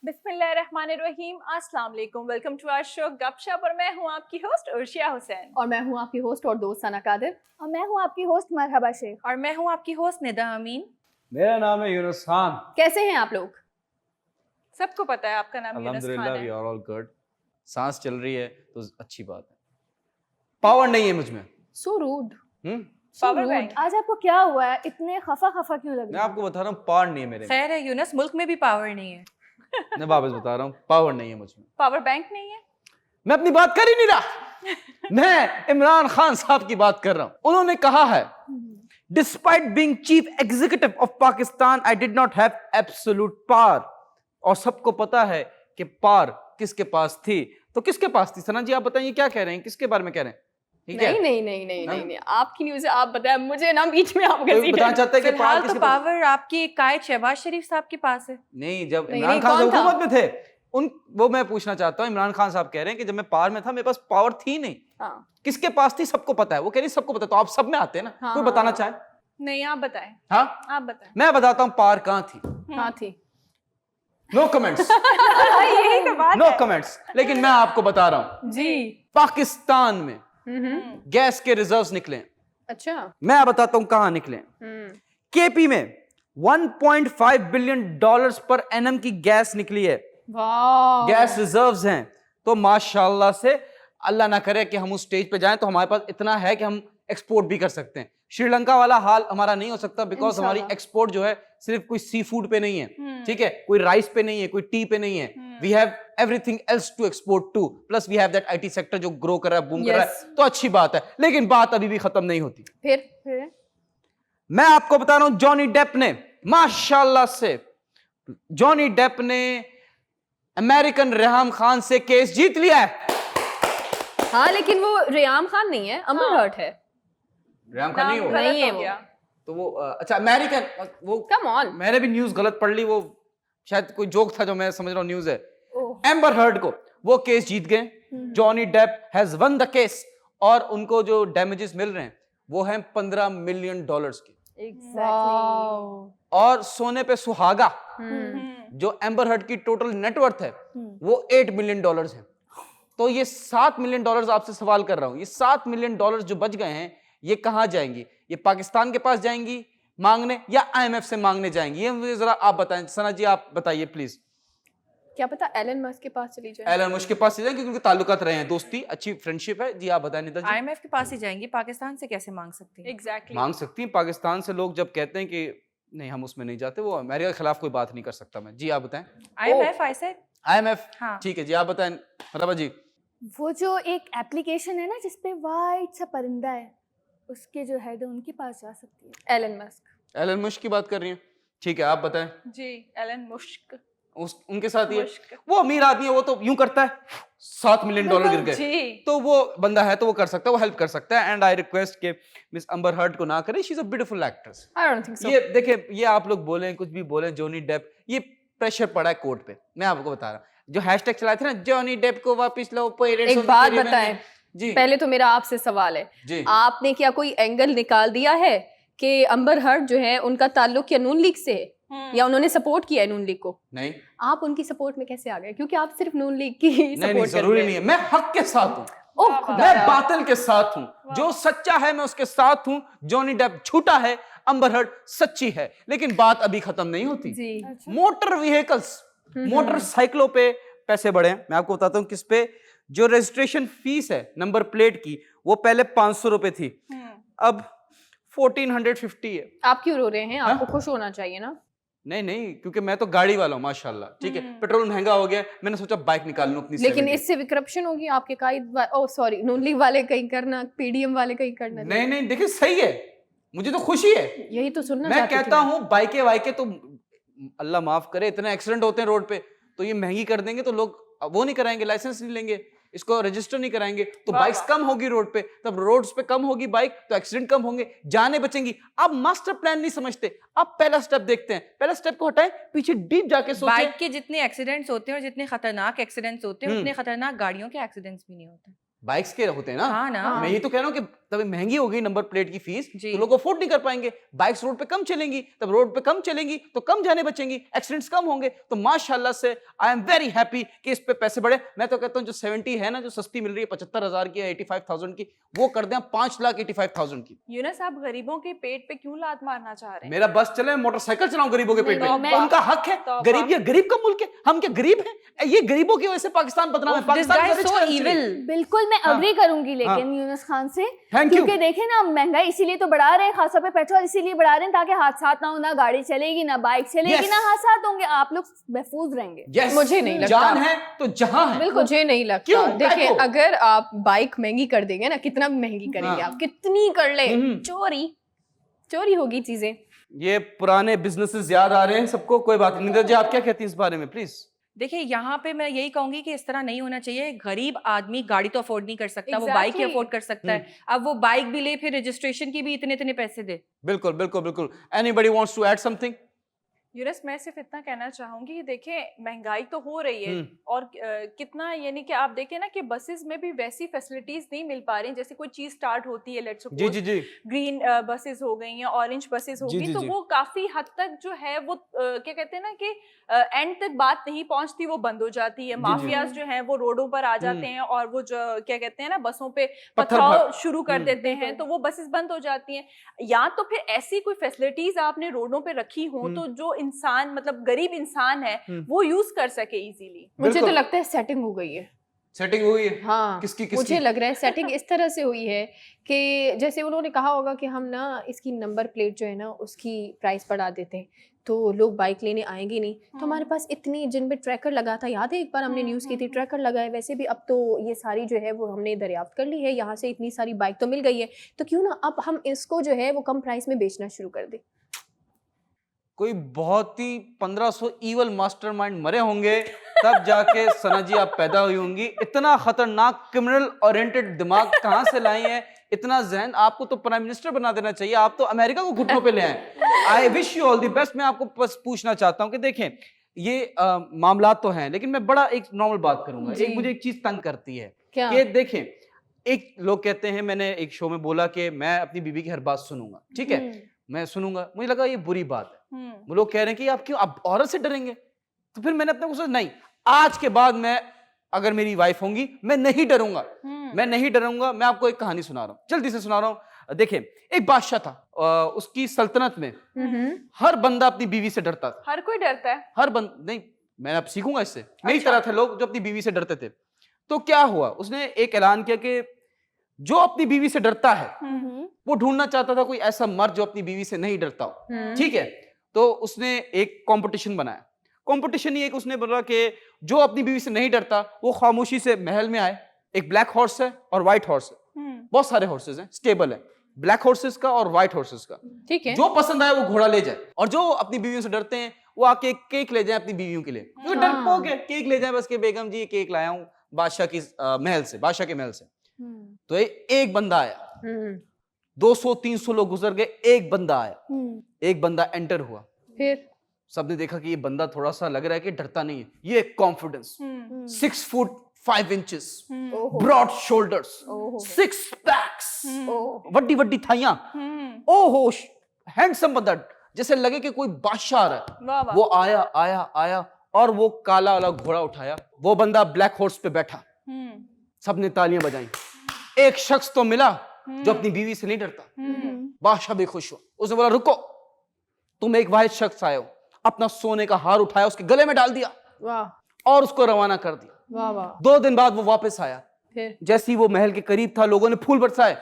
बिस्मिल्लाहिर्रहमानिर्रहीम, अस्सलाम वालेकुम। वेलकम टू आवर शो गपशप और मैं हूँ आपकी होस्ट उर्शिया हुसैन। और मैं हूँ आपकी होस्ट और दोस्त सना कादिर। और मैं हूँ आपकी होस्ट मरहबा शेख। और मैं हूँ आपकी होस्ट निदा अमीन। मेरा नाम है यूनुस खान। कैसे हैं आप लोग? सबको पता है आपका नाम यूनुस खान अल्हम्दुलिल्लाह है। We are all good. सांस चल रही है तो अच्छी बात है। पावर नहीं है मुझ में। So rude. Power bank. आज आपको क्या हुआ है? इतने खफा खफा क्यों लग मैं रहे हैं? आपको बता रहा हूँ पावर नहीं है मेरे में। खैर है यूनुस, मुल्क में भी पावर नहीं है। मैं वापस बता रहा हूँ पावर नहीं है मुझ में। पावर बैंक नहीं है। मैं अपनी बात कर ही नहीं रहा। मैं इमरान खान साहब की बात कर रहा हूँ। उन्होंने कहा है despite being chief executive of Pakistan I did not have absolute power. और सबको पता है कि पावर किसके पास थी। तो किसके पास थी? सना जी आप बताइए क्या कह रहे हैं, किसके बारे में कह रहे हैं? ठीक है? नहीं, आपकी न्यूज़ है, आप बताएं। मुझे ना बीच में आप कोई बताना चाहता है कि फिलहाल पावर तो किसके पास? पावर आपकी कायद शहबाज शरीफ साहब के पास है। नहीं, जब नहीं, इमरान नहीं, खान कौन था? हुकूमत में थे वो मैं पूछना चाहता हूँ। इमरान खान साहब कह रहे हैं कि जब मैं पावर में था मेरे पास पावर थी नहीं। हाँ, किसके पास थी सबको पता है। वो कह रही सबको पता है, तो आप सब में आते हैं ना। हाँ, कोई हाँ, बताना हाँ। चाहे? नहीं, आप बताएं। हाँ, आप बताएं। मैं बताता हूँ पावर कहाँ थी। हाँ थी। No comments. यही तो बात नो है। कमेंट्स। लेकिन मैं आपको बता रहा हूँ जी। पाकिस्तान में गैस के रिजर्व्स निकले हैं। अच्छा। मैं बताता हूँ कहाँ निकले हैं। केपी में 1.5 बिलियन डॉलर्स पर एनम की गैस निकली है। वाह। गैस रिजर्व्स हैं। तो माशाल्लाह से अल्लाह ना करे कि हम उस स्टेज पे जाएं तो हमारे पास इतना है कि हम एक्सपोर्ट भी कर सकते हैं। श्रीलंका वाला हाल हमारा नहीं हो सकता बिकॉज हमारी एक्सपोर्ट जो है सिर्फ कोई सी फूड पे नहीं है, ठीक है, कोई राइस पे नहीं है, कोई टी पे नहीं है। We have everything else to export to, plus we have that IT sector जो ग्रो कर रहा है, बूम कर रहा है। तो अच्छी बात है, लेकिन बात अभी भी खत्म नहीं होती। फिर मैं आपको बता रहा हूं जॉनी डेप ने माशाल्लाह से जॉनी डेप ने अमेरिकन रेहाम खान से केस जीत लिया है। हाँ, लेकिन वो रेयाम खान नहीं है, अमर हर्ट है। रेहाम खान नहीं हो गलत नहीं है हो वो। गया। तो वो अच्छा अमेरिकन वो कम ऑन। मैंने भी न्यूज गलत पढ़ ली। वो शायद कोई जोक था जो मैं समझ रहा हूँ न्यूज है। ओह। एम्बर हर्ड को वो केस जीत गए। Johnny Depp has won the case और उनको जो डैमेजेस मिल रहे हैं वो हैं $15 मिलियन की। वाह। और सोने पे सुहागा जो एम्बर हर्ड की टोटल नेटवर्थ है वो $8 मिलियन है। तो ये $7 मिलियन आपसे सवाल कर रहा हूं। ये $7 मिलियन जो बच गए हैं ये कहां जाएंगी? ये पाकिस्तान के पास जाएंगी मांगने या आईएमएफ से मांगने जाएंगी? ये मुझे जरा आप बताएं। सना जी आप बताइए प्लीज। क्या पता एलन मस्क के पास चली जाए। एलन मस्क के पास जाएंगे क्योंकि ताल्लुकात रहे हैं, दोस्ती अच्छी फ्रेंडशिप है। जी आप बताएं निदा जी। आईएमएफ के पास ही जाएंगी, पाकिस्तान से कैसे मांग सकती है? एग्जैक्टली। मांग सकती हैं। पाकिस्तान से लोग जब कहते हैं कि नहीं हम उसमें नहीं जाते, वो अमेरिका के खिलाफ कोई बात नहीं कर सकता। मैं जी आप बताएं। आईएमएफ आई सेड आईएमएफ हाँ। ठीक है जी आप बताएं मतलब जी। वो जो एक एप्लीकेशन है ना जिसपे वाइट सा परिंदा है, उसके जो हेड है उनके पास जा सकती है। Elon Musk. एलन मस्क की बात कर रही हैं, ठीक है आप बताएं। जी, एलन मुश्क। उनके साथ ही है। मुश्क। वो अमीर आदमी है, वो तो यूं करता है $7 मिलियन गिर गए जी। तो वो बंदा है तो वो कर सकता है, वो हेल्प कर सकता है। एंड आई रिक्वेस्ट के मिस अम्बर हर्ट को ना करें। She is a beautiful actress. I don't think so. ये देखिए, ये आप लोग बोलें कुछ भी बोलें, जॉनी डेप ये प्रेशर पड़ा है कोर्ट पे। मैं आपको बता रहा हूं जो हैशटैग चलाए थे ना जॉनी डेप को वापस लो, एक बात बताएं जी। पहले तो मेरा आपसे सवाल है जी। आपने क्या कोई एंगल निकाल दिया है कि अम्बर हर्ट जो है उनका ताल्लुक या नून लीग से है या उन्होंने सपोर्ट किया है नून लीग को? नहीं आप उनकी सपोर्ट में कैसे आ गए? क्योंकि आप सिर्फ नून लीग की नहीं सपोर्ट जरूरी नहीं है। मैं हक के साथ हूँ, ओह खुदा। मैं बातिल के साथ हूँ। जो सच्चा है मैं उसके साथ हूँ। जॉनी डेप झूठा है, अम्बर हर्ट सच्ची है। लेकिन बात अभी खत्म नहीं होती। जी। मोटर व्हीकल्स, मोटरसाइकिलों पे पैसे बढ़े हैं। मैं आपको बताता हूँ किस पे। जो रजिस्ट्रेशन फीस है नंबर प्लेट की वो पहले 500 रुपए थी, अब 1450 है। आप क्यों रो रहे हैं? आपको खुश होना चाहिए ना। नहीं क्योंकि मैं तो गाड़ी वाला हूँ माशाल्लाह, ठीक है। पेट्रोल महंगा हो गया, मैंने सोचा बाइक निकाल लूं अपनी। लेकिन इससे भी करप्शन होगी आपके कायद। ओह सॉरी, नून लीग वाले कहीं करना, पीडीएम वाले कहीं करना। नहीं देखिए सही है, मुझे तो खुशी है। यही तो सुनना मैं चाहती थी कहता हूँ बाइकें वाइकें तो अल्लाह माफ करे इतने एक्सीडेंट होते हैं रोड पे, तो ये महंगी कर देंगे तो लोग वो नहीं कराएंगे, लाइसेंस नहीं लेंगे, इसको रजिस्टर नहीं कराएंगे तो बाइक्स कम होगी रोड पे। तब रोड्स पे कम होगी बाइक तो एक्सीडेंट कम होंगे, जाने बचेंगी। आप मास्टर प्लान नहीं समझते, आप पहला स्टेप देखते हैं। पहला स्टेप को हटाएं, पीछे डीप जाके सोचें। बाइक के जितने एक्सीडेंट्स होते हैं और जितने खतरनाक एक्सीडेंट्स होते हैं उतने खतरनाक गाड़ियों के एक्सीडेंट्स भी नहीं होते। बाइक्स के होते हैं ना। हाँ ना। मैं ये तो कह रहा हूँ कि तब ये महंगी हो गई नंबर प्लेट की फीस, जी। तो लोग अफोर्ड नहीं कर पाएंगे, बाइक्स रोड पे कम चलेंगी, तब रोड पे कम चलेंगी तो कम जाने बचेंगी, एक्सीडेंट्स कम होंगे। तो माशाल्लाह से आई एम वेरी हैप्पी कि इस पे पैसे बढ़े। मैं तो कहता हूँ जो 70 है ना, जो सस्ती मिल रही है 75,000 की या 85,000 की, वो कर दें 5,85,000 की। यूनस, आप गरीबों के पेट पे क्यों लात मारना चाह रहे हैं? मेरा बस चले, मोटरसाइकिल चलाऊं गरीबों के पेट नहीं, में, मैं- उनका हक है। तौबा। गरीब, ये गरीब का मुल्क है, हम क्या गरीब हैं? ये गरीबों की वजह से पाकिस्तान बदनाम है। This Pakistan guy is a is rich so country. evil. बिल्कुल मैं हाँ। अग्री करूंगी लेकिन यूनुस खान से, Thank you. क्योंकि देखें ना, महंगाई इसीलिए तो बढ़ा रहे हैं, खासतौर पे पेट्रोल इसीलिए बढ़ा रहे हैं ताकि हादसात ना हो, ना गाड़ी चलेगी, ना बाइक चलेगी, Yes. ना हादसात होंगे, आप लोग महफूज रहेंगे। Yes. मुझे नहीं लगता। जान है तो जहां है। मुझे नहीं लगता। क्यों? देखिए, क्यों? अगर आप बाइक महंगी कर देंगे ना, कितना भी महंगी करेंगे हाँ। आप, कितनी कर ले, हम्म। चोरी होगी चीजें। ये पुराने बिजनेसेस याद आ रहे हैं सबको। कोई बात नहीं। निंदा जी, आप क्या कहती हैं इस बारे में प्लीज? देखिए, यहाँ पे मैं यही कहूंगी कि इस तरह नहीं होना चाहिए। गरीब आदमी गाड़ी तो अफोर्ड नहीं कर सकता, वो बाइक ही Exactly. अफोर्ड कर सकता है। अब वो बाइक भी ले, फिर रजिस्ट्रेशन की भी इतने इतने पैसे दे। बिल्कुल बिल्कुल बिल्कुल। Anybody wants to add something? Yunus, मैं सिर्फ इतना कहना चाहूंगी कि देखें, महंगाई तो हो रही है और कितना, यानी कि आप देखें ना कि बसेस में भी वैसी फैसिलिटीज नहीं मिल पा रही। जैसे कोई चीज स्टार्ट होती है, लेट्स जी सपोज जी जी। ग्रीन बसेस हो गई या ऑरेंज बसेस हो जी, गई, जी, तो जी। वो काफी हद तक जो है वो क्या कहते हैं ना कि एंड तक बात नहीं पहुंचती, वो बंद हो जाती है। जी। माफियाज जो हैं वो रोडों पर आ जाते हैं और वो जो क्या कहते हैं ना, बसों पे पत्थर पथराव भर- शुरू कर देते हैं, तो वो बसेस बंद हो जाती हैं। या तो फिर ऐसी कोई फैसिलिटीज आपने रोडों पे रखी हो तो जो इंसान, मतलब गरीब इंसान है, वो यूज कर सके इजीली। मुझे तो बिल्कुल। लगता है सेटिंग हो गई है। सेटिंग हुई है? हाँ, किसकी मुझे लग रहा है सेटिंग इस तरह से हुई है कि जैसे उन्होंने कहा होगा कि हम ना इसकी नंबर प्लेट जो है ना उसकी प्राइस बढ़ा देते हैं, तो लोग बाइक लेने आएंगे नहीं। तो हमारे पास इतनी, जिन पे ट्रैकर लगा था, याद है एक बार हमने न्यूज़ की थी, ट्रैकर लगाए। वैसे भी अब तो ये सारी जो है वो हमने दरियाफ्त कर ली है, यहाँ से इतनी सारी बाइक तो मिल गई है, तो क्यों ना अब हम इसको जो है वो कम प्राइस में बेचना शुरू कर दें। कोई बहुत ही 1500 ईवल मास्टरमाइंड मरे होंगे तब जाके सना जी आप पैदा हुई होंगी। इतना खतरनाक क्रिमिनल ओरिएंटेड दिमाग कहाँ से लाई हैं? इतना जहन, आपको तो प्राइम मिनिस्टर बना देना चाहिए। आप तो अमेरिका को घुटनों पे ले आए। I wish you all the best. मैं आपको बस पूछना चाहता हूँ कि देखें, ये मामला तो हैं, लेकिन मैं बड़ा एक नॉर्मल बात करूंगा। जी। एक मुझे एक चीज तंग करती है क्या? कि देखें, एक लोग कहते हैं, मैंने एक शो में बोला कि मैं अपनी बीवी की हर बात सुनूंगा, ठीक है, मैं सुनूंगा। मुझे लगा ये बुरी बात है। वो लोग कह रहे हैं कि आप क्यों, आप औरत से डरेंगे? तो फिर मैंने अपने को सोचा, नहीं, आज के बाद मैं, अगर मेरी वाइफ होंगी, मैं नहीं डरूंगा, मैं नहीं डरूंगा। मैं आपको एक कहानी सुना रहा हूँ, जल्दी से सुना रहा हूँ। देखिए, एक बादशाह था, उसकी सल्तनत में हर बंदा अपनी बीवी से डरता था। हर कोई डरता है। हर नहीं, मैं अब सीखूंगा इससे। मेरी तरह थे लोग जो अपनी बीवी से डरते थे। तो क्या हुआ, उसने एक ऐलान किया कि जो अपनी बीवी से डरता है वो ढूंढना चाहता था कोई ऐसा मर्द जो अपनी बीवी से नहीं डरता हो, ठीक है। तो उसने एक कंपटीशन बनाया। कंपटीशन ये, उसने बोला कि जो अपनी बीवी से नहीं डरता वो खामोशी से महल में आए। एक ब्लैक हॉर्स है और व्हाइट हॉर्स है, बहुत सारे हॉर्सेस हैं, स्टेबल है, ब्लैक हॉर्सेस का और व्हाइट हॉर्सेस का। ठीक है। जो पसंद आए वो घोड़ा ले जाए, और जो अपनी बीवियों से डरते हैं वो आके केक ले जाए अपनी बीवियों के लिए। क्योंकि डरपोक है, केक ले जाए बस के, बेगम जी केक लाया हूँ बादशाह की महल से, बादशाह के महल से। तो एक बंदा आया, 200-300 लोग गुजर गए, एक बंदा आया, एक बंदा एंटर हुआ। फिर सबने देखा कि ये बंदा थोड़ा सा लग रहा है कि डरता नहीं है। ये confidence, 6 foot 5 inches, broad shoulders, 6 packs, वड्डी वड्डी थाइयां, ओहो, हैंडसम बंदा, जैसे लगे कि कोई बादशाह आ रहा है। वाह वाह। वो आया आया आया और वो काला वाला घोड़ा उठाया, वो बंदा ब्लैक हॉर्स पे बैठा। सबने तालियां बजाई। एक शख्स तो मिला जो अपनी बीवी से नहीं डरता। बादशाह भी खुश हुआ। उसने बोला, रुको, तुम एक वाहिद शख्स आए हो। अपना सोने का हार उठाया, उसके गले में डाल दिया और उसको रवाना कर दिया। वाह वाह। 2 दिन बाद वो वापस आया। फिर जैसे ही वो महल के करीब था, लोगों ने फूल बरसाए।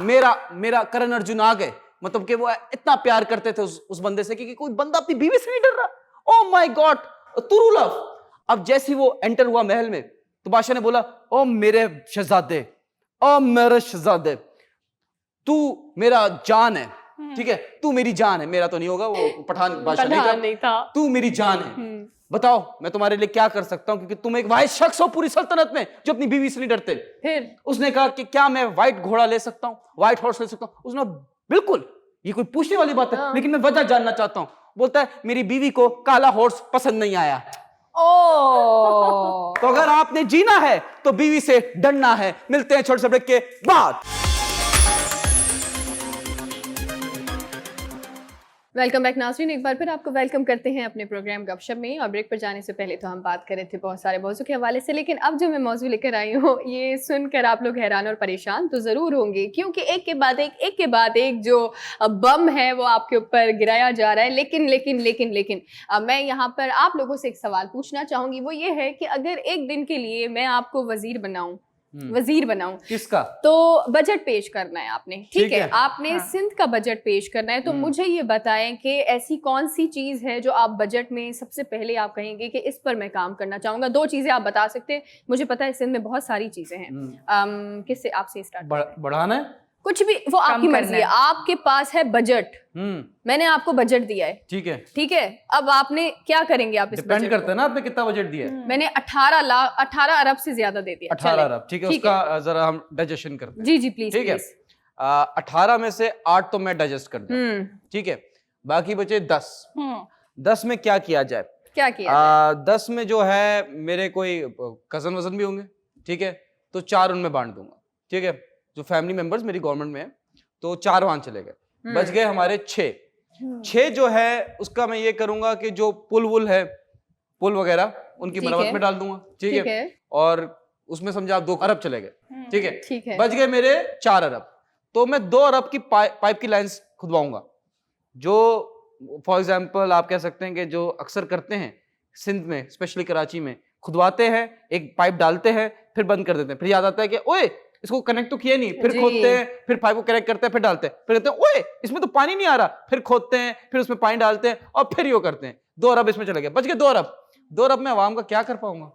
मेरा करण अर्जुन आ गए, मतलब कि वो इतना प्यार करते थे उस बंदे से कि कोई बंदा अपनी बीवी से नहीं डर रहा। Oh my God, true love. अब जैसे ही वो एंटर हुआ महल में, तो बादशाह ने बोला, ओ मेरे शहजादे, ओ मेरे शहजादे, तू मेरा जान है, ठीक है, तू मेरी जान है। मेरा तो नहीं होगा, वो पठान बादशाह नहीं था। तू मेरी जान है, बताओ मैं तुम्हारे लिए क्या कर सकता हूं, क्योंकि तुम एक वाहिद शख्स हो पूरी सल्तनत में जो अपनी बीवी से नहीं डरते। फिर उसने कहा कि क्या मैं व्हाइट घोड़ा ले सकता हूँ, व्हाइट हॉर्स ले सकता हूँ? उसने, बिल्कुल, ये कोई पूछने वाली बात है, लेकिन मैं वजह जानना चाहता हूँ। बोलता है, मेरी बीवी को काला हॉर्स पसंद नहीं आया। ओह तो अगर आपने जीना है तो बीवी से डरना है। मिलते हैं छोटे से ब्रेक के बाद। वेलकम बैक नाज़रीन, एक बार फिर आपको वेलकम करते हैं अपने प्रोग्राम गपशप में। और ब्रेक पर जाने से पहले तो हम बात कर रहे थे बहुत सारे मौजू के हवाले से, लेकिन अब जो मैं मौजू लेकर आई हूँ ये सुनकर आप लोग हैरान और परेशान तो ज़रूर होंगे, क्योंकि एक के बाद एक जो बम है वो आपके ऊपर गिराया जा रहा है। लेकिन मैं यहाँ पर आप लोगों से एक सवाल पूछना चाहूँगी, वो ये है कि अगर एक दिन के लिए मैं आपको वजीर बनाऊं किसका? तो बजट पेश करना है आपने, ठीक है? आपने हाँ। सिंध का बजट पेश करना है, तो मुझे ये बताएं कि ऐसी कौन सी चीज है जो आप बजट में सबसे पहले आप कहेंगे कि इस पर मैं काम करना चाहूंगा। 2 चीजें आप बता सकते हैं, मुझे पता है सिंध में बहुत सारी चीजें हैं। किससे आपसे स्टार्ट? बढ़ाना है कुछ भी, वो आपकी मर्जी है। आपके पास है बजट, मैंने आपको बजट दिया है, ठीक है? अब आपने क्या करेंगे आप इस डिपेंड बजट करता है ना आपने कितना बजट दिया है। मैंने 18 अरब से ज्यादा दे दिया। 18 अरब, ठीक है, उसका जरा हम डाइजेशन करते हैं। जी प्लीज। ठीक है, 18 में से 8 तो मैं डाइजेस्ट कर दूं, ठीक है, बाकी बचे 10। 10 में क्या किया जाए? क्या किया 10 में जो है मेरे कोई कजन वजन भी होंगे, ठीक है, तो 4 उनमें बांट दूंगा, ठीक है। जो फैमिली मेंबर्स मेरी गवर्नमेंट में है तो 4 वहां चले गए, बच गए हमारे 6 जो है उसका मैं ये करूंगा कि जो पुल है, पुल वगैरह उनकी मरम्मत में डाल दूंगा, ठीक है। और उसमें समझा 2 अरब चले गए, ठीक है, बच गए मेरे 4 अरब। तो मैं 2 अरब की पाइप की लाइंस खुदवाऊंगा, जो फॉर एग्जाम्पल आप कह सकते हैं कि जो अक्सर करते हैं सिंध में, स्पेशली कराची में, खुदवाते हैं, एक पाइप डालते हैं, फिर बंद कर देते हैं, फिर याद आता है कि ओए इसको कनेक्ट तो किया नहीं, फिर खोदते हैं, फिर पाइप को कनेक्ट करते हैं, फिर डालते हैं, फिर कहते हैं ओए इसमें तो पानी नहीं आ रहा, फिर खोदते हैं, फिर उसमें पानी डालते हैं और फिर यो करते हैं। 2 अरब इसमें चले गए, बच गए 2 अरब। 2 अरब में आवाम का क्या कर पाऊंगा?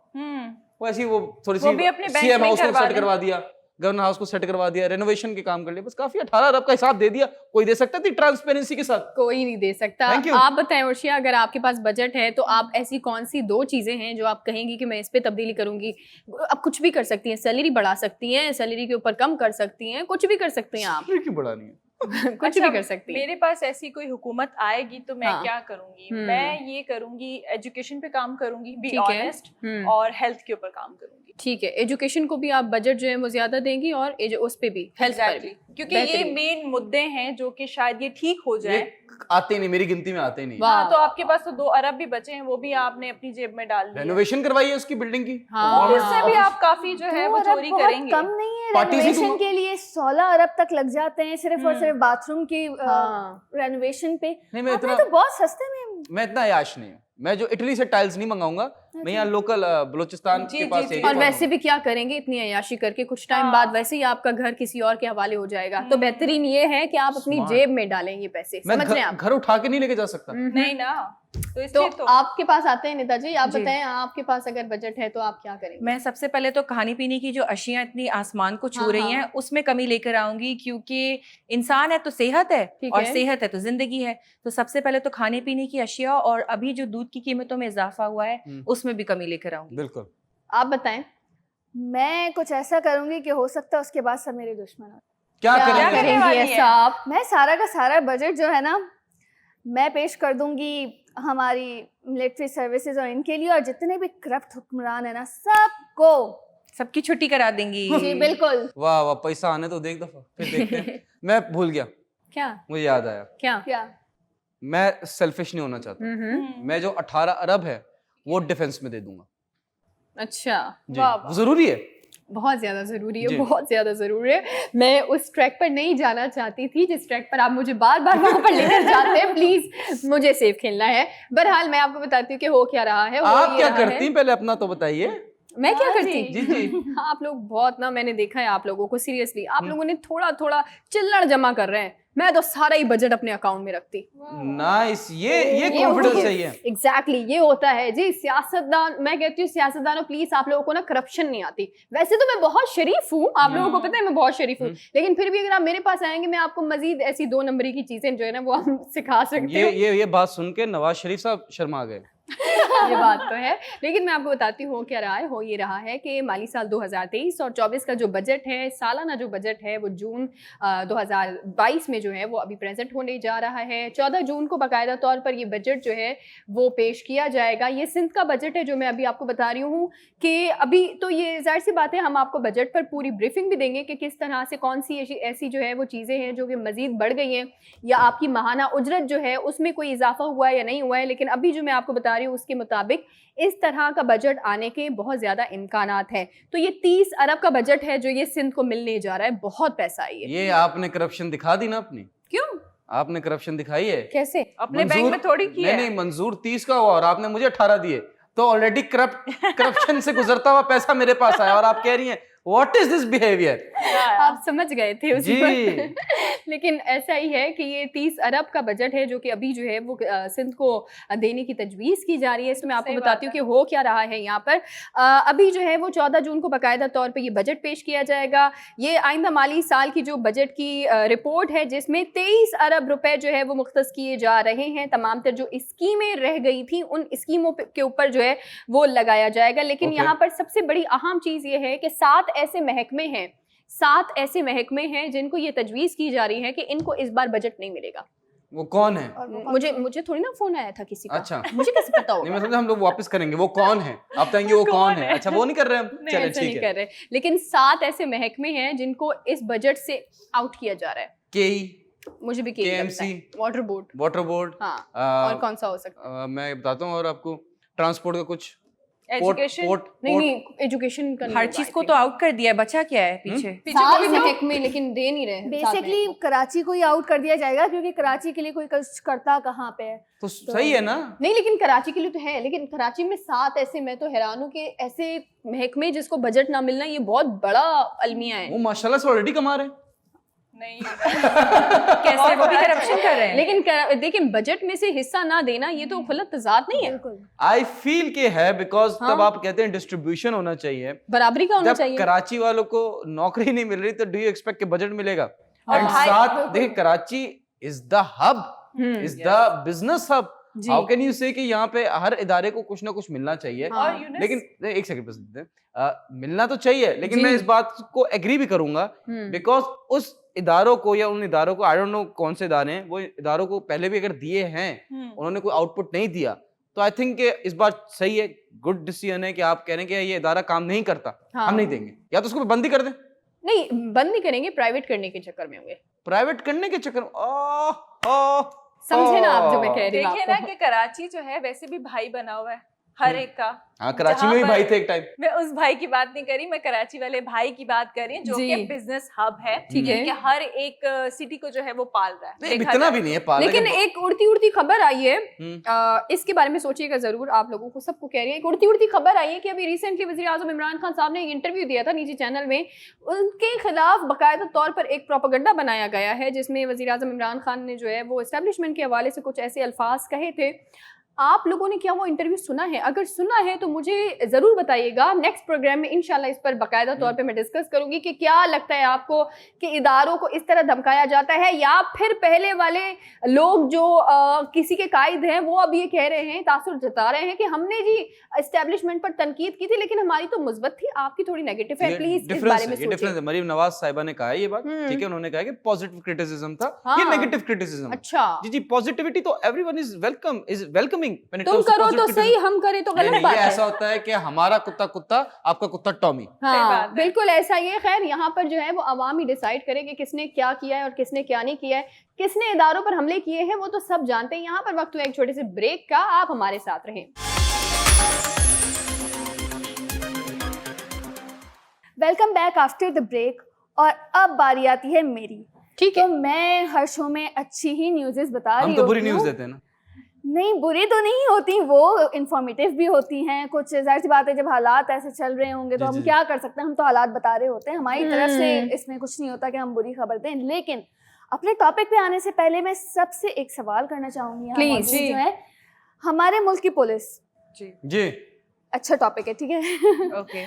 वो ऐसी वो थोड़ी सी सीएम हाउस को सेट करवा दिया, गवर्नर हाउस को सेट करवा दिया, रेनोवेशन के काम कर लिए, बस काफी। 18 अरब का हिसाब दे दिया। कोई दे सकता थी ट्रांसपेरेंसी के साथ? कोई नहीं दे सकता। आप बताएं उर्शिया, अगर आपके पास बजट है तो आप ऐसी कौन सी 2 चीजें हैं जो आप कहेंगी कि मैं इस पे तब्दीली करूंगी? आप कुछ भी कर सकती हैं, सैलरी बढ़ा सकती हैं, सैलरी के ऊपर कम कर सकती हैं, कुछ भी कर सकती हैं आप। सैलरी क्यों बढ़ानी है? कुछ भी कर सकती हैं। मेरे पास ऐसी कोई हुकूमत आएगी तो मैं क्या करूंगी? मैं ये करूंगी, एजुकेशन पे काम करूंगी, बी ऑनेस्ट, और हेल्थ के ऊपर काम करूंगी। ठीक है, एजुकेशन को भी आप बजट जो है वो ज्यादा देंगी और उस पे भी, हेल्थ पर भी, क्योंकि ये मेन मुद्दे हैं जो कि शायद ये ठीक हो जाए। आते नहीं, मेरी गिनती में आते नहीं। हाँ, तो आपके पास तो 2 अरब भी बचे हैं, वो भी आपने अपनी जेब में डाल दिए। रेनोवेशन करवाई है उसकी बिल्डिंग की, इससे भी आप काफी जो है वो चोरी करेंगे। कम नहीं है, रेनोवेशन के लिए 16 अरब तक लग जाते हैं सिर्फ और सिर्फ बाथरूम की रेनोवेशन पे। नहीं, मैं इतना तो बहुत सस्ते में, मैं इतना अयाश नहीं हूँ। मैं जो इटली से टाइल्स नहीं मंगाऊंगा, मैं यहाँ लोकल बलूचिस्तान के पास और वैसे भी क्या करेंगे इतनी अयाशी करके, कुछ टाइम बाद वैसे ही आपका घर किसी और के हवाले हो जाएगा। तो बेहतरीन ये है कि आप अपनी जेब में डालें ये पैसे। समझ रहे हैं आप? घर उठा के नहीं लेके जा सकता। नहीं ना, तो आपके पास आते हैं नेताजी, आप बताएं आपके पास अगर बजट है तो आप क्या करेंगे? मैं सबसे पहले तो खाने पीने की जो अशियां इतनी आसमान को छू रही हैं उसमें कमी लेकर आऊंगी, क्योंकि इंसान है तो सेहत है और सेहत है तो जिंदगी है। तो सबसे पहले तो खाने पीने की अशिया, और अभी जो दूध की कीमतों में इजाफा हुआ है उसमें भी कमी लेकर आऊंगी। बिल्कुल। आप बताएं। मैं कुछ ऐसा करूंगी कि हो सकता है उसके बाद सब मेरे दुश्मन हो। क्या करेंगी ऐसा आप? मैं सारा का सारा बजट जो है ना मैं पेश कर दूंगी हमारी मिलिट्री सर्विसेज और इनके लिए, और जितने भी करप्ट हुक्मरान है ना सबको, सबकी छुट्टी करा देंगी। जी बिल्कुल। वाह वाह, पैसा आने तो देख दफा, फिर देखते हैं। मैं भूल गया, क्या? मुझे याद आया। क्या? मैं सेल्फिश नहीं होना चाहता। मैं जो 18 अरब है वो डिफेंस में दे दूंगा। अच्छा, वो जरूरी है, बहुत ज्यादा जरूरी है, बहुत ज्यादा जरूरी है। मैं उस ट्रैक पर नहीं जाना चाहती थी जिस ट्रैक पर आप मुझे बार बार वहां पर लेकर जाते हैं। प्लीज, मुझे सेफ खेलना है। बहरहाल मैं आपको बताती हूँ कि हो क्या रहा है। आप क्या करती हैं पहले अपना तो बताइए। मैं क्या करती? जी। आप लोग बहुत ना, मैंने देखा है आप लोगों को, सीरियसली आप लोगों ने थोड़ा थोड़ा चिल्लड़ जमा कर रहे हैं। मैं तो सारा ही बजट अपने अकाउंट में रखती। नाइस, ये कॉन्फिडेंस चाहिए। एग्जैक्टली, ये होता है जी। सियासतदान, मैं कहती हूँ सियासतदानों प्लीज आप लोगों को ना करप्शन नहीं आती। वैसे तो मैं बहुत शरीफ हूँ, आप लोगों को पता है मैं बहुत शरीफ हूँ, लेकिन फिर भी अगर आप मेरे पास आएंगे मैं आपको मजीद ऐसी 2 नंबरी की चीजें जो है ना वो हम सिखा सकते हैं। ये बात सुन के नवाज शरीफ साहब शर्मा गए। ये बात तो है। लेकिन मैं आपको बताती हूँ क्या रहा है, हो ये रहा है कि माली साल 2023 और 24 का जो बजट है, सालाना जो बजट है वो जून 2022 में जो है वो अभी प्रेजेंट होने जा रहा है। 14 जून को बाकायदा तौर पर ये बजट जो है वो पेश किया जाएगा। ये सिंध का बजट है जो मैं अभी आपको बता रही हूँ कि अभी तो ये जाहिर सी बात है, हम आपको बजट पर पूरी ब्रीफिंग भी देंगे कि किस तरह से कौन सी ऐसी जो है वो चीज़ें हैं जो कि मज़ीद बढ़ गई हैं, या आपकी माहाना उजरत जो है उसमें कोई इजाफा हुआ है या नहीं हुआ है। लेकिन अभी जो मैं आपको बता रही हूँ उसके मुताबिक इस तरह का बजट आने के बहुत ज़्यादा इम्कानात हैं। तो ये 30 अरब का बजट है जो ये सिंध को मिलने जा रहा है। बहुत पैसा है ये आपने करप्शन दिखा दी ना अपनी। क्यों? आपने करप्शन दिखाई है। कैसे? अपने बैंक में थोड़ी की है। नहीं, मंजूर 30 का हुआ और आपने मुझे 18 दिए, तो ऑलरेडी करप्शन से गुजरता हुआ पैसा मेरे पास आया और आप कह रही हैं व्हाट इज दिस बिहेवियर। आप समझ गए थे उस जी। वक्त। लेकिन ऐसा ही है कि ये 30 अरब का बजट है जो कि अभी जो है वो सिंध को देने की तजवीज़ की जा रही है। इसमें मैं आपको बताती हूँ कि हो क्या रहा है यहाँ पर। अभी जो है वो 14 जून को बाकायदा तौर पे ये बजट पेश किया जाएगा। ये आइंदा माली साल की जो बजट की रिपोर्ट है जिसमें 23 अरब रुपए जो है वो मुख्तस किए जा रहे हैं। तमाम तर जो स्कीमें रह गई थी उन स्कीमों के ऊपर जो है वो लगाया जाएगा। लेकिन यहाँ पर सबसे बड़ी अहम चीज़ ये है कि 7 ऐसे महकमे हैं, 7 ऐसे महकमे हैं जिनको ये तजवीज़ की जा रही है कि इनको इस बार बजट नहीं मिलेगा। वो कौन है? मुझे थोड़ी ना फोन आया था किसी का। अच्छा, मुझे कैसे पता होगा? नहीं, मैं समझा हम लोग वापस करेंगे। वो कौन है? आप कहेंगे वो कौन है? अच्छा, वो नहीं कर रहे हम। नहीं, चलिए ऐसा ठीक नहीं है। कर रहे। लेकिन 7 ऐसे महकमे हैं जिनको इस बजट से आउट किया जा रहा है। केई, मुझे भी KMC, water board. Water board, हाँ, और कौन सा हो सकता है? मैं बताता हूँ और आपको ट्रांसपोर्ट का कुछ, एजुकेशन नहीं, एजुकेशन का हर चीज को तो आउट कर दिया, बचा क्या है पीछे? सारे महकमे लेकिन दे नहीं रहे। बेसिकली कराची को ही आउट कर दिया जाएगा क्योंकि कराची के लिए कोई कुछ करता कहाँ पे है। तो सही है ना? नहीं, लेकिन कराची के लिए तो है। लेकिन कराची में 7 ऐसे, मैं तो हैरान हूँ कि ऐसे महकमे जिसको बजट ना मिलना ये बहुत बड़ा अलमिया है। वो माशाल्लाह से ऑलरेडी कमा रहे हैं। नहीं कैसे? वो भी करप्शन कर रहे हैं। लेकिन देखिए बजट में से हिस्सा ना देना ये तो खुला तजाद नहीं है। आई फील के है बिकॉज हाँ? तब आप कहते हैं डिस्ट्रीब्यूशन होना चाहिए, बराबरी का होना जब चाहिए। कराची वालों को नौकरी नहीं मिल रही तो डू यू एक्सपेक्ट कि बजट मिलेगा? और एंड भाई, साथ देखिए Karachi is the hub, is the business hub. जी। हाउ कैन यू से कि यहाँ पे हर इदारे को कुछ ना कुछ मिलना चाहिए। हाँ। और यूनिस लेकिन एक सेकंड बस देते हैं, मिलना तो चाहिए, लेकिन जी। मैं इस बात को एग्री भी करूंगा बिकॉज उस इदारों को या उन इदारों को, आई डोंट नो कौन से इदारे हैं, वो इदारों को पहले भी अगर दिए हैं, उन्होंने कोई आउटपुट नहीं दिया, तो आई थिंक इस बार सही है, गुड डिसीजन है कि आप कह रहे हैं कि ये इदारा काम नहीं करता, हाँ। हम नहीं देंगे, या तो उसको बंद ही कर दें। नहीं, बंद नहीं करेंगे, प्राइवेट करने के चक्कर में होंगे। प्राइवेट करने के चक्कर में समझे ना आप जो मैं कह रही हूँ देखिए ना आपको? कि कराची जो है वैसे भी भाई बना हुआ है हर एक का। हाँ, कराची जहाँ में भी पर- भाई थे एक टाइम। मैं उस भाई की बात नहीं करी, मैं कराची वाले भाई की बात कर रही हूँ जो जी। कि बिजनेस हब है। ठीक है। कि हर एक सिटी को जो है वो पाल रहा है। नहीं, देखा इतना जाए भी तो। नहीं है पाला लेकिन के- एक उड़ती उड़ती खबर आई है, हम्म। इसके बारे में सोचिएगा जरूर। आप लोगों को सबको कह रही है, एक उड़ती उड़ती खबर आई है कि अभी रिसेंटली वजीर आजम इमरान खान साहब ने एक इंटरव्यू दिया था निजी चैनल में। उनके खिलाफ बाकायदा तौर पर एक प्रोपेगेंडा बनाया गया है जिसमें वजीर आजम इमरान खान ने जो है वो एस्टेब्लिशमेंट के हवाले से कुछ ऐसे अल्फाज कहे थे। आप लोगों ने क्या वो इंटरव्यू सुना है? अगर सुना है तो मुझे ज़रूर बताइएगा। नेक्स्ट प्रोग्राम में इंशाल्लाह इस पर बाकायदा तौर पे मैं डिस्कस करूंगी कि क्या लगता है आपको कि इदारों को इस तरह धमकाया जाता है, या फिर पहले वाले लोग जो किसी के कायद हैं वो अब ये कह रहे हैं, तासुर जता रहे हैं कि हमने जी एस्टेब्लिशमेंट पर तनकीद की थी लेकिन हमारी तो मुस्बत थी, आपकी थोड़ी नेगेटिव है। प्लीज इस बारे में ये डिफरेंस सोचिए। है। मरीम नवाज साहिबा ने कहा है ये बात, ठीक है, उन्होंने कहा कि पॉजिटिव क्रिटिसिज्म था, ये हाँ। Negative criticism. अच्छा, जी जी, पॉजिटिविटी तो एवरीवन इज वेलकमिंग। तुम करो तो सही, हम करें तो गलत बात ये है। ऐसा होता है कि हमारा कुत्ता कुत्ता, आपका कुत्ता टॉमी। सही हाँ, बात है। बिल्कुल ऐसा ही है। खैर यहाँ पर जो है वो अवाम ही डिसाइड करे कि किसने क्या किया है और किसने क्या नहीं किया है, किसने इदारों पर हमले किए हैं, वो तो सब जानते हैं। यहाँ पर वक्त हुआ एक छोटे से ब्रेक का, आप हमारे साथ रहें। Welcome back after the break. और अब बारी आती है मेरी। ठीक तो मैं हर शो में अच्छी ही न्यूज़ेस बता रही हम हूँ। तो बुरी न्यूज़ देते हैं ना। नहीं, बुरी तो नहीं होती, वो इंफॉर्मेटिव भी होती हैं। कुछ जाहिर सी बात है, जब हालात ऐसे चल रहे होंगे तो जी, हम जी। क्या कर सकते हैं, हम तो हालात बता रहे होते हैं। हमारी तरफ से इसमें कुछ नहीं होता कि हम बुरी खबर दें। लेकिन अपने टॉपिक पे आने से पहले मैं सबसे एक सवाल करना चाहूंगी यहाँ Please, मौजूद जी। जो है हमारे मुल्क की पुलिस। जी, अच्छा टॉपिक है, ठीक है। ओके।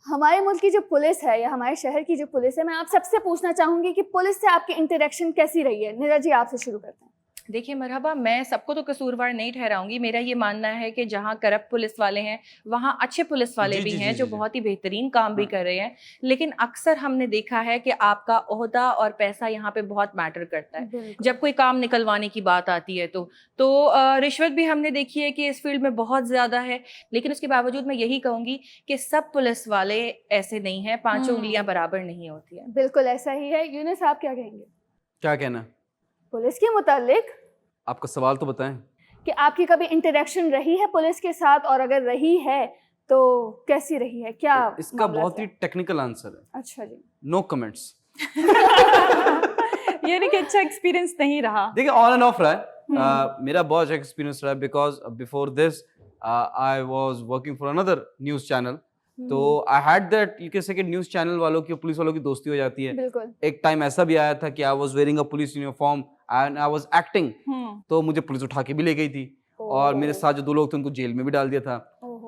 हमारे मुल्क की जो पुलिस है या हमारे शहर की जो पुलिस है, मैं आप सबसे पूछना चाहूंगी कि पुलिस से आपकी इंटरेक्शन कैसी रही है? नीरज जी, आपसे शुरू करते हैं। देखिए मरहबा, मैं सबको तो कसूरवार नहीं ठहराऊंगी। मेरा ये मानना है कि जहाँ करप्ट पुलिस वाले हैं वहाँ अच्छे पुलिस वाले जी, भी जी, हैं जी, जो जी। बहुत ही बेहतरीन काम भी हाँ। कर रहे हैं। लेकिन अक्सर हमने देखा है कि आपका ओहदा और पैसा यहाँ पे बहुत मैटर करता है। बिल्कुल। जब कोई काम निकलवाने की बात आती है तो रिश्वत भी हमने देखी है कि इस फील्ड में बहुत ज़्यादा है। लेकिन उसके बावजूद मैं यही कहूँगी कि सब पुलिस वाले ऐसे नहीं हैं, पांचों उंगलियां बराबर नहीं होती हैं। बिल्कुल ऐसा ही है। यूनुस आप क्या कहेंगे क्या कहना? पुलिस के मुतालिक, आपका सवाल तो बताएं। कि आपकी कभी इंटरेक्शन रही है पुलिस के साथ, और अगर रही है तो कैसी रही है, क्या इसका मामला बहुत था? ही टेक्निकल आंसर है, अच्छा जी। No comments. यानी कि अच्छा एक्सपीरियंस नहीं रहा। देखिए ऑन एंड ऑफ रहा है। मेरा बहुत अच्छा एक्सपीरियंस रहा है because before this I was working for another news channel. तो I had that, you can say कि न्यूज़ चैनल वालों की पुलिस वालों की दोस्ती हो जाती है। बिल्कुल। एक टाइम ऐसा भी आया था कि I was wearing a police uniform and I was acting, तो मुझे पुलिस उठा के भी ले गई थी और मेरे साथ जो 2 लोग थे उनको जेल में भी डाल दिया था।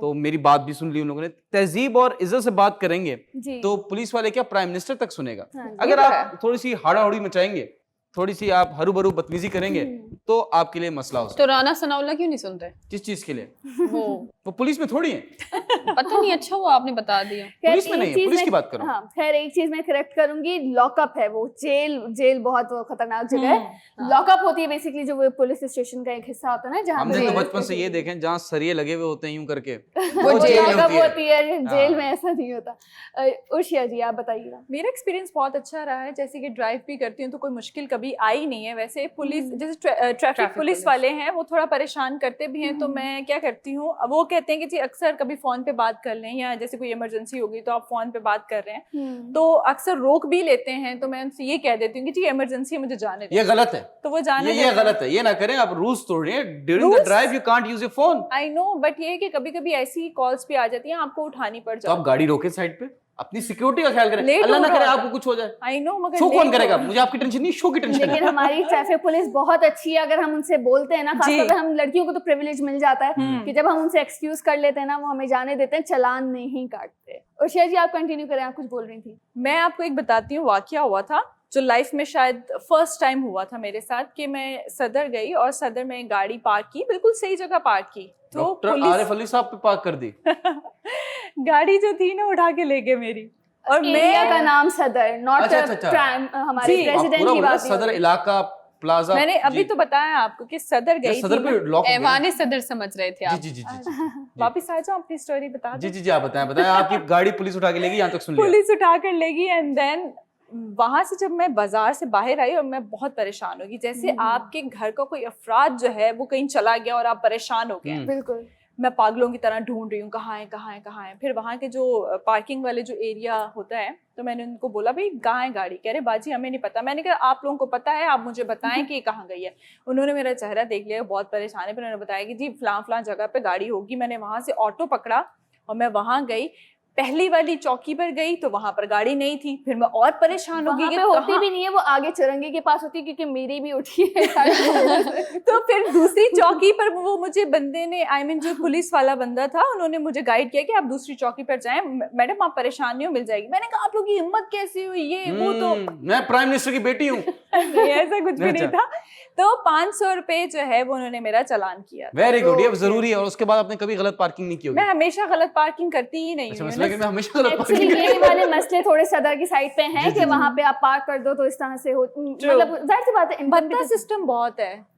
तो मेरी बात भी सुन ली उन लोगों ने। तहजीब और इज्जत से बात करेंगे जी। तो पुलिस वाले क्या प्राइम मिनिस्टर तक सुनेगा। हाँ जी। अगर आप थोड़ी सी हाड़ा-हौड़ी मचाएंगे, थोड़ी सी आप हरू-भरू बदतमीजी करेंगे तो आपके लिए मसला हो सकता तो राना सनाउल्लाह क्यों नहीं सुनते? है। किस चीज के लिए? वो पुलिस में थोड़ी है। पता नहीं, अच्छा हुआ आपने बता दिया। खैर, पुलिस में एक नहीं है, चीज़ पुलिस मैं- की बात करो। हाँ, खैर एक चीज मैं करेक्ट करूंगी, लॉकअप है वो, जेल बहुत वो खतरनाक जगह है। लॉकअप होती है बेसिकली जो वो पुलिस स्टेशन का एक हिस्सा होता है ना, जहाँ हमने पे तो बचपन से ये देखे जहाँ सरिये लगे हुए होते हैं यूं करके, वो जेल लॉकअप होती है। होती है, जेल हाँ। में ऐसा नहीं होता। उर्शिया जी आप बताइएगा। मेरा एक्सपीरियंस बहुत अच्छा रहा है। जैसे कि ड्राइव भी करती हूँ तो कोई मुश्किल कभी आई नहीं है। वैसे पुलिस जैसे ट्रैफिक पुलिस वाले हैं वो थोड़ा परेशान करते भी हैं, तो मैं क्या करती हूँ, अब वो कहते हैं कि जी अक्सर कभी फ़ोन पे बात कर लें, या जैसे कोई इमरजेंसी होगी तो आप फ़ोन पे बात कर रहे हैं तो अक्सर रोक भी लेते हैं। तो मैं उनसे ये कह देती हूँ कि जी इमरजेंसी है, मुझे जाने दें। ये गलत है, तो वो जाने ये गलत है, ये ना करें आप। रूल्स तोड़ रहे हैं। During the Rules? Drive you can't use your phone. I know, but ये है कि कभी कभी ऐसी कॉल्स भी आ जाती हैं आपको उठानी पड़ तो आप जाती गाड़ी रोके साइड पे, अपनी सिक्योरिटी का ख्याल करें। Late अल्लाह हो ना करे रहा आपको कुछ हो जाए। आई नो, मगर शो कौन late करेगा? हो- मुझे आपकी टेंशन नहीं, शो की टेंशन लेकिन है। हमारी ट्रैफिक पुलिस बहुत अच्छी है। अगर हम उनसे बोलते हैं ना, जी। खासतौर पे हम लड़कियों को तो प्रिविलेज मिल जाता है कि जब हम उनसे एक्सक्यूज कर लेते हैं ना, वो हमें जाने देते हैं, चालान नहीं काटते। उर्शिया जी आप कंटिन्यू करें, आप कुछ बोल रही थी। मैं आपको एक बताती हूँ, वाकया हुआ था जो लाइफ में शायद फर्स्ट टाइम हुआ था मेरे साथ, कि मैं सदर गई और सदर में गाड़ी पार्क की, बिल्कुल सही जगह पार्क की, तो डॉक्टर आरिफ अली साहब पे पार्क कर दी। गाड़ी जो थी ना उठा के ले गए मेरी, और एरिया का मैं नाम सदर, नॉट अच्छा, अच्छा, अच्छा। प्राइम हमारे जी। आप प्रेसिडेंट पूरा की बोला बात सदर नहीं इलाका प्लाजा। मैंने अभी जी। तो बताया आपको कि सदर या गई सदर थी पे मैं। लॉक हो गया। ऐवान सदर समझ रहे थे जी आप। जी जी जी जी वापिस आ जाओ, अपनी स्टोरी बता जी दो। जी जी आप बताएं आपकी गाड़ी पुलिस उठा के लेगी, यहाँ तक सुन लिया। पुलिस उठा कर लेगी, एंड देन वहां से जब मैं बाजार से बाहर आई और मैं बहुत परेशान होगी, जैसे आपके घर का कोई अफराद जो है वो कहीं चला गया और आप परेशान हो गए हैं। बिल्कुल। मैं पागलों की तरह ढूंढ रही हूँ कहाँ है कहाँ है कहाँ है। फिर वहाँ के जो पार्किंग वाले जो एरिया होता है, तो मैंने उनको बोला भाई कहाँ है गाड़ी? कह रहे बाजी हमें नहीं पता। मैंने कहा आप लोगों को पता है, आप मुझे बताएं कि ये कहाँ गई है। उन्होंने मेरा चेहरा देख लिया, बहुत परेशान है, फिर उन्होंने बताया कि जी फलां जगह पे गाड़ी होगी। मैंने वहाँ से ऑटो पकड़ा और मैं वहाँ गई, पहली वाली चौकी पर गई तो वहां पर गाड़ी नहीं थी। फिर मैं और परेशान हो गई कि होती भी नहीं है, वो आगे चुरंगी के पास होती है, क्योंकि मेरी भी उठी है। तो फिर दूसरी चौकी पर वो मुझे बंदे ने, आई मीन जो पुलिस वाला बंदा था, उन्होंने मुझे गाइड किया कि आप दूसरी चौकी पर जाएं, मैडम आप परेशान नहीं हो, मिल जाएगी। मैंने कहा आप लोगों की हिम्मत कैसी हुई, ये वो, तो मैं प्राइम मिनिस्टर की बेटी हूँ। ऐसा कुछ भी नहीं था। तो 500 रुपए जो है वो उन्होंने मेरा चालान किया। वेरी गुड, ये जरूरी है। और उसके बाद आपने कभी गलत पार्किंग नहीं की होगी? मैं हमेशा गलत पार्किंग करती ही नहीं अच्छा, हूँ। मसला है कि मैं हमेशा गलत एक्चुअली पार्किंग ये वाले मसले थोड़े सदर की साइड पे हैं कि वहां पे आप पार्क कर दो तो इस तरह से हो, मतलब जाहिर सी बात है, बनता सिस्टम बहुत है।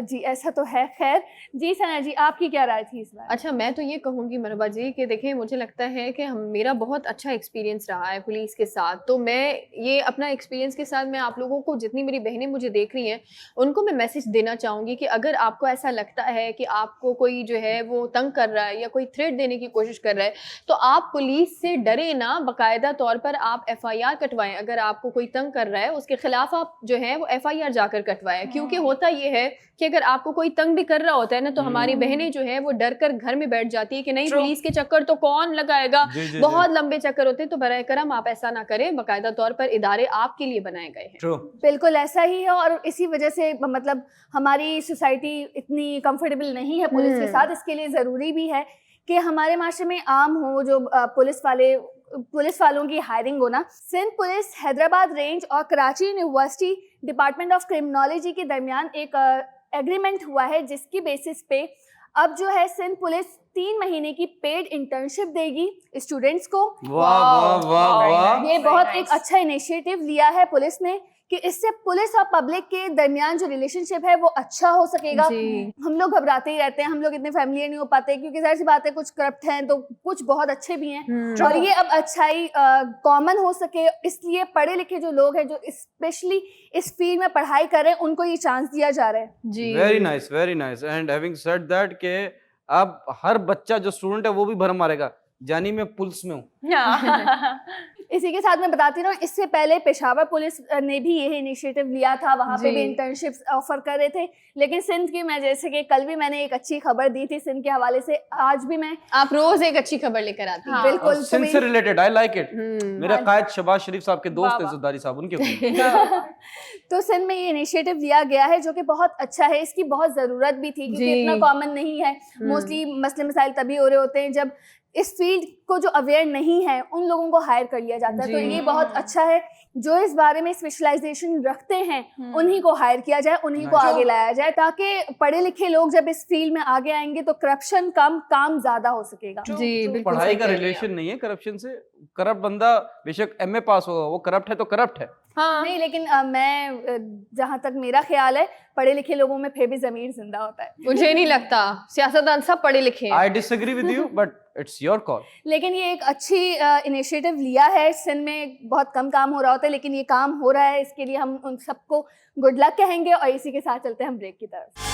जी ऐसा तो है। खैर जी, सना जी आपकी क्या राय थी इस बार? अच्छा, मैं तो ये कहूँगी मरहबा जी कि देखिए, मुझे लगता है कि मेरा बहुत अच्छा एक्सपीरियंस रहा है पुलिस के साथ। तो मैं ये अपना एक्सपीरियंस के साथ मैं आप लोगों को, जितनी मेरी बहनें मुझे देख रही हैं, उनको मैं मैसेज देना चाहूँगी कि अगर आपको ऐसा लगता है कि आपको कोई जो है वो तंग कर रहा है या कोई थ्रेट देने की कोशिश कर रहा है, तो आप पुलिस से डरे ना, बाकायदा तौर पर आप FIR कटवाएं। अगर आपको कोई तंग कर रहा है उसके खिलाफ आप जो है वो FIR जाकर कटवाएं। क्योंकि होता ये है कि अगर आपको कोई तंग भी कर रहा होता है ना, तो हमारी बहनें जो है वो डर कर घर में बैठ जाती है कि नहीं, पुलिस के चक्कर तो कौन लगाएगा, बहुत लंबे चक्कर होते हैं। तो बराए करम आप ऐसा ना करें, बाकायदा तौर पर इदारे आपके लिए बनाए गए हैं। ट्रू, बिल्कुल ऐसा ही है। और इसी वजह से मतलब हमारी सोसाइटी इतनी कंफर्टेबल नहीं है पुलिस के साथ। इसके लिए ज़रूरी भी है कि हमारे माशरे में आम हो जो पुलिस वालों की हायरिंग हो ना। सिंध पुलिस, हैदराबाद रेंज और Karachi university department of criminology के दरमियान एक एग्रीमेंट हुआ है जिसकी बेसिस पे अब जो है सिंध पुलिस 3 महीने की पेड इंटर्नशिप देगी स्टूडेंट्स को। वाह वाह वाह वाह। ये Very बहुत nice. एक अच्छा इनिशिएटिव लिया है पुलिस ने कि इससे पुलिस और पब्लिक के दरमियान जो रिलेशनशिप है वो अच्छा हो सकेगा। जी। हम लोग घबराते ही रहते हैं, हम लोग इतने फैमिलियर नहीं हो पाते क्योंकि जाहिर सी बात है कुछ करप्ट हैं तो कुछ बहुत अच्छे भी हैं, और ये अब अच्छाई कॉमन हो सके इसलिए पढ़े लिखे जो लोग हैं जो स्पेशली इस फील्ड में पढ़ाई कर रहे हैं उनको ये चांस दिया जा रहा है। जी very nice very nice. And having said that के अब हर बच्चा जो स्टूडेंट है वो भी भरम मारेगा, जानी मैं पुलिस में हूँ। इसी के साथ मैं बताती हूँ, इससे पहले पेशावर पुलिस ने भी यही इनिशिएटिव लिया था, वहाँ पे जी। भी इंटर्नशिप्स ऑफर कर रहे थे। लेकिन सिंध की, मैं जैसे कि कल भी मैंने एक अच्छी खबर दी थी सिंध के हवाले से, आज भी मैं आप रोज एक अच्छी खबर लेकर आती हैं। हाँ, बिल्कुल। तो सिंध से रिलेटेड आई लाइक इट। मेरा हाँ। कायद शहबाज शरीफ साहब के दोस्त वाह, है वाह। जुद्दारी साहब, उनके हुक्म। तो सिंध में ये इनिशिएटिव लिया गया है जो कि बहुत अच्छा है, इसकी बहुत ज़रूरत भी थी क्योंकि जी। इतना कॉमन नहीं है। मोस्टली मसले मसाइल तभी हो रहे होते हैं जब इस फील्ड को जो अवेयर नहीं है उन लोगों को हायर कर लिया जाता है। तो जी। ये बहुत अच्छा है, जो इस बारे में स्पेशलाइजेशन रखते हैं उन्हीं को हायर किया जाए, उन्हीं को Nice. आगे लाया जाए, ताकि पढ़े लिखे लोग जब इस फील्ड में आगे आएंगे तो करप्शन कम, काम ज्यादा हो सकेगा। जी बिल्कुल पढ़ाई सही का कह रही हैं रिलेशन नहीं है करप्शन से। करप्ट बंदा बेशक एमए पास होगा, वो करप्ट है तो करप्ट है। आप। हाँ नहीं, लेकिन मैं जहाँ तक मेरा ख्याल है पढ़े लिखे लोगों में फिर भी जमीर जिंदा होता है। मुझे नहीं लगता, सियासतदान सब पढ़े लिखे हैं। I disagree with you but it's your call. लेकिन ये एक अच्छी इनिशिएटिव लिया है। सिंध में बहुत कम काम हो रहा होता है लेकिन ये काम हो रहा है, इसके लिए हम उन सबको गुड लक कहेंगे। और इसी के साथ चलते हैं हम ब्रेक की तरफ।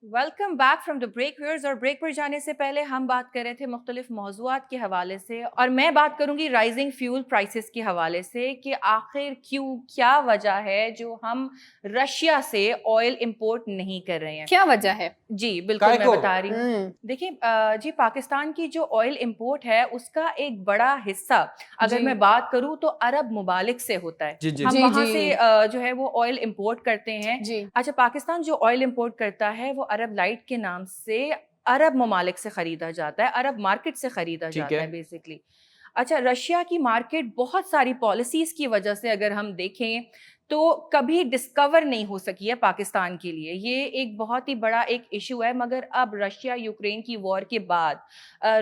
Welcome back from the break viewers. और ब्रेक पर जाने से पहले हम बात कर रहे थे मुख्तलिफ मौज़ूआत के हवाले से, और मैं बात करूंगी राइजिंग फ्यूल प्राइसेस के हवाले से कि आखिर क्यों, क्या वजह है जो हम रशिया से ऑयल इंपोर्ट नहीं कर रहे हैं। क्या वजह है? जी बिल्कुल, मैं काय को? बता रही हूँ। देखिए जी, पाकिस्तान की जो ऑयल इंपोर्ट है उसका एक बड़ा हिस्सा अगर जी। मैं बात करूँ तो अरब मुबालिक से होता है। जी जी हम जी, वहाँ जी। से जो है वो ऑयल इंपोर्ट करते हैं। जी अच्छा, पाकिस्तान जो ऑयल इंपोर्ट करता है वो अरब लाइट के नाम से अरब ममालिक से खरीदा जाता है, अरब मार्केट से खरीदा ठीक जाता है। है बेसिकली। अच्छा, रशिया की मार्केट बहुत सारी पॉलिसीज की वजह से अगर हम देखें तो कभी डिस्कवर नहीं हो सकी है पाकिस्तान के लिए। ये एक बहुत ही बड़ा एक इशू है। मगर अब रशिया यूक्रेन की वॉर के बाद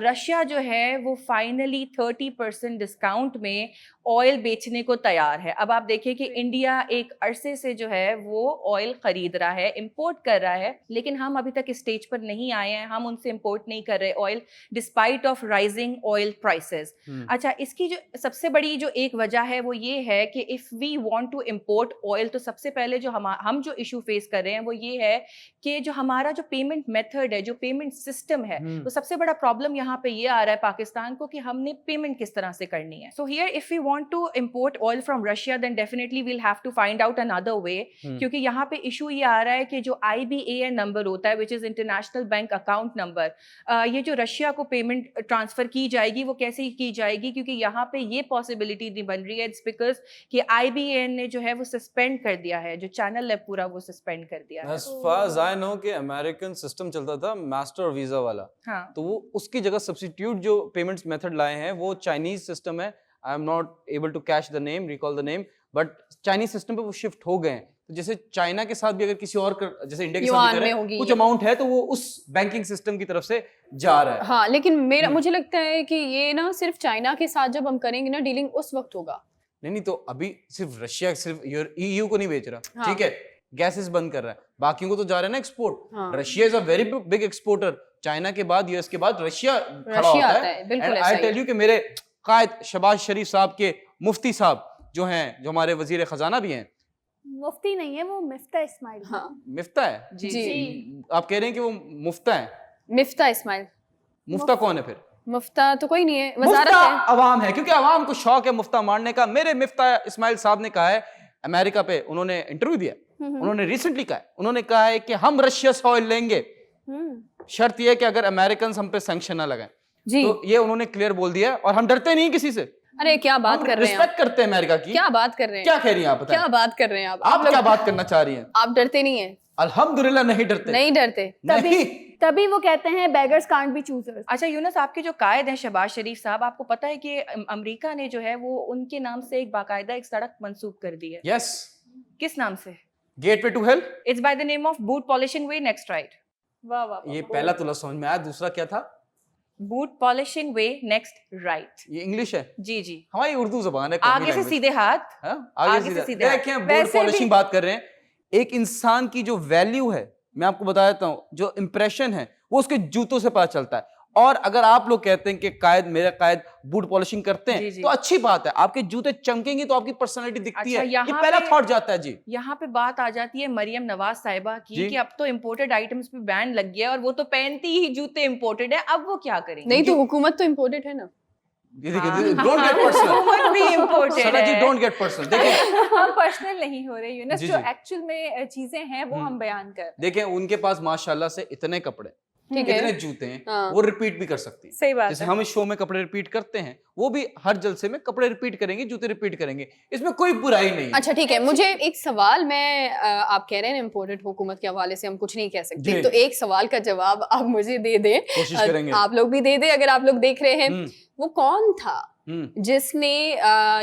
रशिया जो है वो फाइनली 30% डिस्काउंट में ऑयल बेचने को तैयार है। अब आप देखिए कि इंडिया एक अरसे से जो है वो ऑयल खरीद रहा है, इंपोर्ट कर रहा है, लेकिन हम अभी तक इस स्टेज पर नहीं आए हैं। हम उनसे इंपोर्ट नहीं कर रहे oil despite of rising oil prices. अच्छा, इसकी जो सबसे बड़ी जो एक वजह है वो ये है कि if we want to import oil तो सबसे पहले जो हम जो इशू फेस कर रहे हैं वो ये है कि जो हमारा जो पेमेंट मेथड है, जो पेमेंट सिस्टम है, तो सबसे बड़ा प्रॉब्लम यहाँ पे ये आ रहा है पाकिस्तान को कि हमने पेमेंट किस तरह से करनी है। So here if we want to import oil from Russia then definitely we'll have to find out another way, क्योंकि यहाँ पे इशू ये आ रहा है कि जो IBAN नंबर होता है which is international bank account number, ये जो रशिया को पेमेंट ट्रांसफर की जाएगी वो कैसे की जाएगी, क्योंकि यहाँ पे ये पॉसिबिलिटी नहीं बन रही है। इट्स बिकॉज कि IBAN ने जो है वो सस्पेंड कर दिया है, जो चैनल है पूरा वो सस्पेंड कर दिया है। As far as I know कि अमेरिकन सिस्टम चलता था मास्टर वीजा वाला, हाँ, तो वो उसकी जगह सब्स्टिट्यूट जो पेमेंट्स मेथड लाए हैं वो चाइनीज सिस्टम है। I am not able to catch the name, recall the name, but Chinese system पे वो शिफ्ट हो गए हैं। तो जैसे चाइना के साथ भी अगर किसी और जैसे इंडिया के साथ युआन भी में करें, होगी कुछ ये। अमाउंट है तो वो उस बैंकिंग सिस्टम की तरफ से जा रहा है। हाँ, लेकिन मुझे लगता है कि ये ना सिर्फ चाइना के साथ जब हम करेंगे ना डीलिंग उस वक्त होगा। नहीं तो अभी सिर्फ रशिया, सिर्फ EU को नहीं बेच रहा, हाँ। ठीक है, गैसेस बंद कर रहा है, बाकियों को तो जा रहा है ना एक्सपोर्ट। हाँ। Russia is a very big exporter. China के बाद, US के बाद रशिया खड़ा रशिया होता आता है। है, बिल्कुल एंड ऐसा आई ही टेल यू कि मेरे कायद शहबाज शरीफ साहब के मुफ्ती साहब जो हैं, जो हमारे वजीर खजाना भी हैं, मुफ्ती नहीं है वो, मिफ्ता इस्माइल। हाँ मिफ्ता है। जी जी। जी। आप कह रहे हैं कि वो मुफ्ता है? मिफ्ता इस्माइल। मुफ्ता कौन है फिर? मुफ्ता तो कोई नहीं है, वजारत मुफ्ता है। अवाम है, क्योंकि अवाम को शौक है मुफ्ता मारने का। मेरे मिफ्ता इस्माइल साहब ने कहा है, अमेरिका पे उन्होंने इंटरव्यू दिया, उन्होंने रिसेंटली कहा है, उन्होंने कहा है कि हम रशिया से ऑयल लेंगे, शर्त यह है कि अगर अमेरिकन हम पे सैंक्शन ना लगाएं। जी। तो ये उन्होंने क्लियर बोल दिया, और हम डरते नहीं किसी से। अरे क्या बात हम कर रहे हैं रिस्पेक्ट आप? करते हैं अमेरिका की। क्या बात कर रहे हैं? क्या कह रही हैं आप? बताएं। क्या बात कर रहे हैं आप? आप क्या बात करना चाह रही हैं? आप डरते नहीं हैं? अल्हम्दुलिल्लाह नहीं डरते, नहीं डरते। नहीं। तभी वो कहते हैं बेगर्स कांट बी चूजर्स। अच्छा यूनुस, आपके जो कायद हैं शहबाज शरीफ साहब, आपको पता है कि अमेरिका ने जो है वो उनके नाम से एक बाकायदा एक सड़क मंसूब कर दी है। यस, किस नाम से? Gateway to hell. It's by the name of boot polishing way next right. वाह वाह वाह, ये वाह। पहला तुला समझ में आया, दूसरा क्या था? Boot polishing way next right. ये इंग्लिश है, जी जी, हमारी उर्दू जुबान है, कौमी आगे से language। सीधे हाथ। हाँ? आगे से सीधे हाथ। देखें, बूट वैसे पॉलिशिंग भी- बात कर रहे हैं। एक इंसान की जो वैल्यू है, मैं आपको बता देता हूँ, जो इंप्रेशन है वो उसके जूतों से पता चलता है। और अगर आप लोग कहते हैं कि कायद, मेरा कायद बूट पॉलिशिंग करते जी, हैं, जी। तो अच्छी बात है, आपके जूते चमकेंगे तो आपकी पर्सनालिटी दिखती अच्छा, है। ये यहाँ पहला पे- थॉट जाता है जी। यहाँ पे बात आ जाती है मरियम नवाज साहिबा की जी। कि अब तो इम्पोर्टेड आइटम्स पे बैन लग गया और वो तो पहनती ही जूते इम्पोर्टेड है, अब वो क्या करेंगे? नहीं तो हुकूमत तो इम्पोर्टेड है ना। ये देखिए, हाँ। Don't get personal. हुकूमत भी इम्पोर्टेड सना जी, है। Don't get personal. देखिए, हम पर्सनल नहीं हो रहे यूनुस, जी, जो जी। एक्चुअल में चीजें हैं वो हम बयान कर रहे हैं। देखें, उनके पास माशाल्लाह से इतने कपड़े, ठीक इतने है। जूते हैं, हाँ। वो रिपीट भी कर सकती है। सही बात जैसे है। हम इस शो में कपड़े रिपीट करते हैं, वो भी हर जलसे में कपड़े रिपीट करेंगे, जूते रिपीट करेंगे, इसमें कोई बुराई नहीं है। अच्छा ठीक है, मुझे एक सवाल, मैं आप कह रहे हैं इम्पोर्टेड हुकूमत के हवाले से हम कुछ नहीं कह सकते, जी। तो एक सवाल का जवाब आप मुझे दे दें, कोशिश करेंगे। आप लोग भी दे दें अगर आप लोग देख रहे हैं। हम्म, वो कौन था हम्म। जिसने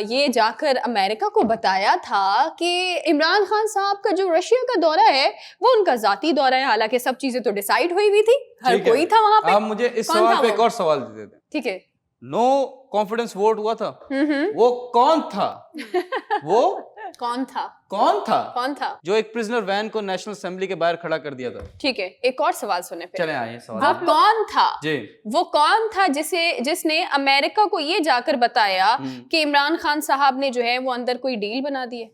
ये जाकर अमेरिका को बताया था कि इमरान खान साहब का जो रशिया का दौरा है वो उनका जाती दौरा है, हालांकि सब चीजें तो डिसाइड हुई हुई थी, हर ठीक है। कोई था वहां पे। आप मुझे इस कौन सवाल था पे वो? एक और सवाल दे देते हैं। ठीक है। नो कॉन्फिडेंस वोट हुआ था, हम्म। वो कौन था? वो कौन था? कौन था कौन था? जो एक प्रिजनर वैन को नेशनल असेंबली के बाहर खड़ा कर दिया था? ठीक है, एक और सवाल सुने फिर। चले आइए वो सवाल। कौन था? जी। वो कौन था जिसने अमेरिका को ये जाकर बताया हम्म। कि इमरान खान साहब ने जो है वो अंदर कोई डील बना दी है?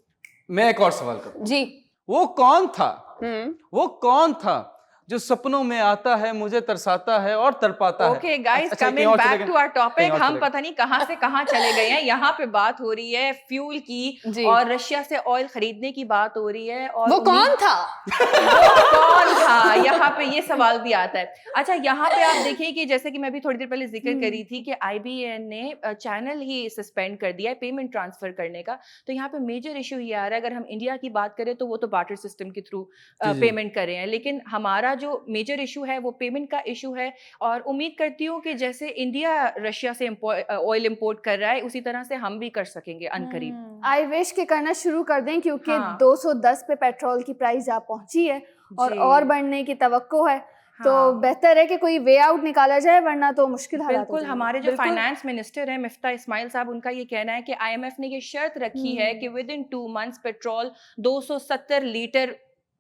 मैं एक और सवाल करूं, जी। वो कौन था? हम्म। वो कौन था जो सपनों में आता है, मुझे तरसाता है और तड़पाता है? ओके गाइस, अच्छा, कहीं कमिंग और चले बैक गए? टू आवर कहीं टॉपिक, और हम चले पता नहीं कहां से कहां चले गए हैं। यहाँ पे बात हो रही है फ्यूल की जी। और रशिया से ऑयल खरीदने की बात हो रही है। और वो कौन था? वो कौन था, यहाँ पे ये सवाल भी आता है। अच्छा, यहाँ पे आप देखिए कि जैसे कि मैं भी थोड़ी देर पहले जिक्र करी थी कि IBN ने चैनल ही सस्पेंड कर दिया है पेमेंट ट्रांसफर करने का। तो यहाँ पे मेजर इशू ये आ रहा है, अगर हम इंडिया की बात करें तो वो तो बार्टर सिस्टम के थ्रू जी, जी। पेमेंट कर रहे हैं, लेकिन हमारा जो मेजर इशू है वो पेमेंट का इशू है। और उम्मीद करती हूँ कि जैसे इंडिया रशिया से ऑयल इंपोर्ट कर रहा है, उसी तरह से हम भी कर सकेंगे अनकरीब। आई विश के करना शुरू कर दें, क्योंकि हाँ। 210 पे पेट्रोल की प्राइस जा पहुंची है जी। और बढ़ने की तवक्को है। तो हाँ। बेहतर है कि कोई वे आउट निकाला जाए, वरना तो मुश्किल हालात हो बिल्कुल, जाएंगे। हमारे जो बिल्कुल। फाइनेंस मिनिस्टर हैं मिफ्ता इस्माइल साहब, उनका ये कहना है कि IMF ने ये शर्त रखी है कि with in 2 months petrol 270 litre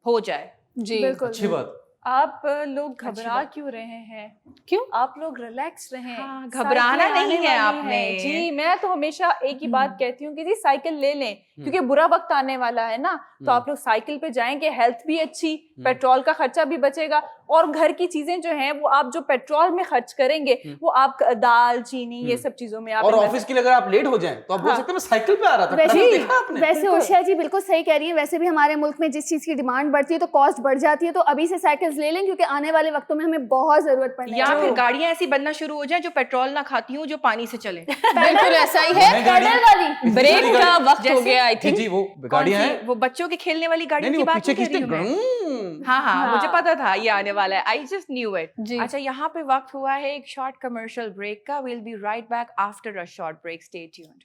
हो जाए। जी। बिल्कुल अच्छी बात। आप लोग अच्छी घबरा बात। क्यों रहे हैं? क्यों? आप लोग रिलैक्स रहें। हाँ, साइकिल घबराना आने नहीं है वाली आपने। जी, मैं तो हमेशा एक ही बात कहती हूँ कि जी साइकिल ले लें, क्योंकि बुरा वक्त आने वाला है ना, तो आप लोग साइकिल पे जाएंगे, हेल्थ भी अच्छी, पेट्रोल का खर्चा भी बचेगा, और घर की चीजें जो हैं वो आप जो पेट्रोल में खर्च करेंगे वो आप दाल चीनी ये सब चीजों में आप और invest- ऑफिस के लिए अगर आप लेट हो जाएं तो आप बोल हाँ। सकते हैं मैं साइकिल पे आ रहा था। वैसे ट्रैफिक देखा आपने? वैसे उर्शिया जी बिल्कुल सही कह रही है। वैसे भी हमारे मुल्क में जिस चीज की डिमांड बढ़ती है तो कॉस्ट बढ़ जाती है, तो अभी से साइकिल्स ले लें, क्योंकि आने वाले वक्तों में हमें बहुत जरूरत पड़ने या वाली फिर है। गाड़ियां ऐसी बनना शुरू हो जाए जो पेट्रोल ना खाती हूँ, जो पानी से चले। बिल्कुल ऐसा ही है। मैं गाड़ी- पैडल वाली इतनी ब्रेक सारी का गाड़ी- वक्त हो जैसे- गया आई जी थिंक। जी, वो कौन गाड़ियां सी? हैं। वो बच्चों के खेलने वाली नहीं गाड़ियों नहीं, की वो बात पीछे नहीं कर रही खींचते हूँ मैं। ग्रुम। हाँ हाँ, मुझे हाँ। पता था ये आने वाला है, आई जस्ट न्यू इट। जी। अच्छा, यहाँ पे वक्त हुआ है एक शॉर्ट कमर्शियल ब्रेक का। Will be right back after a short break, stay tuned.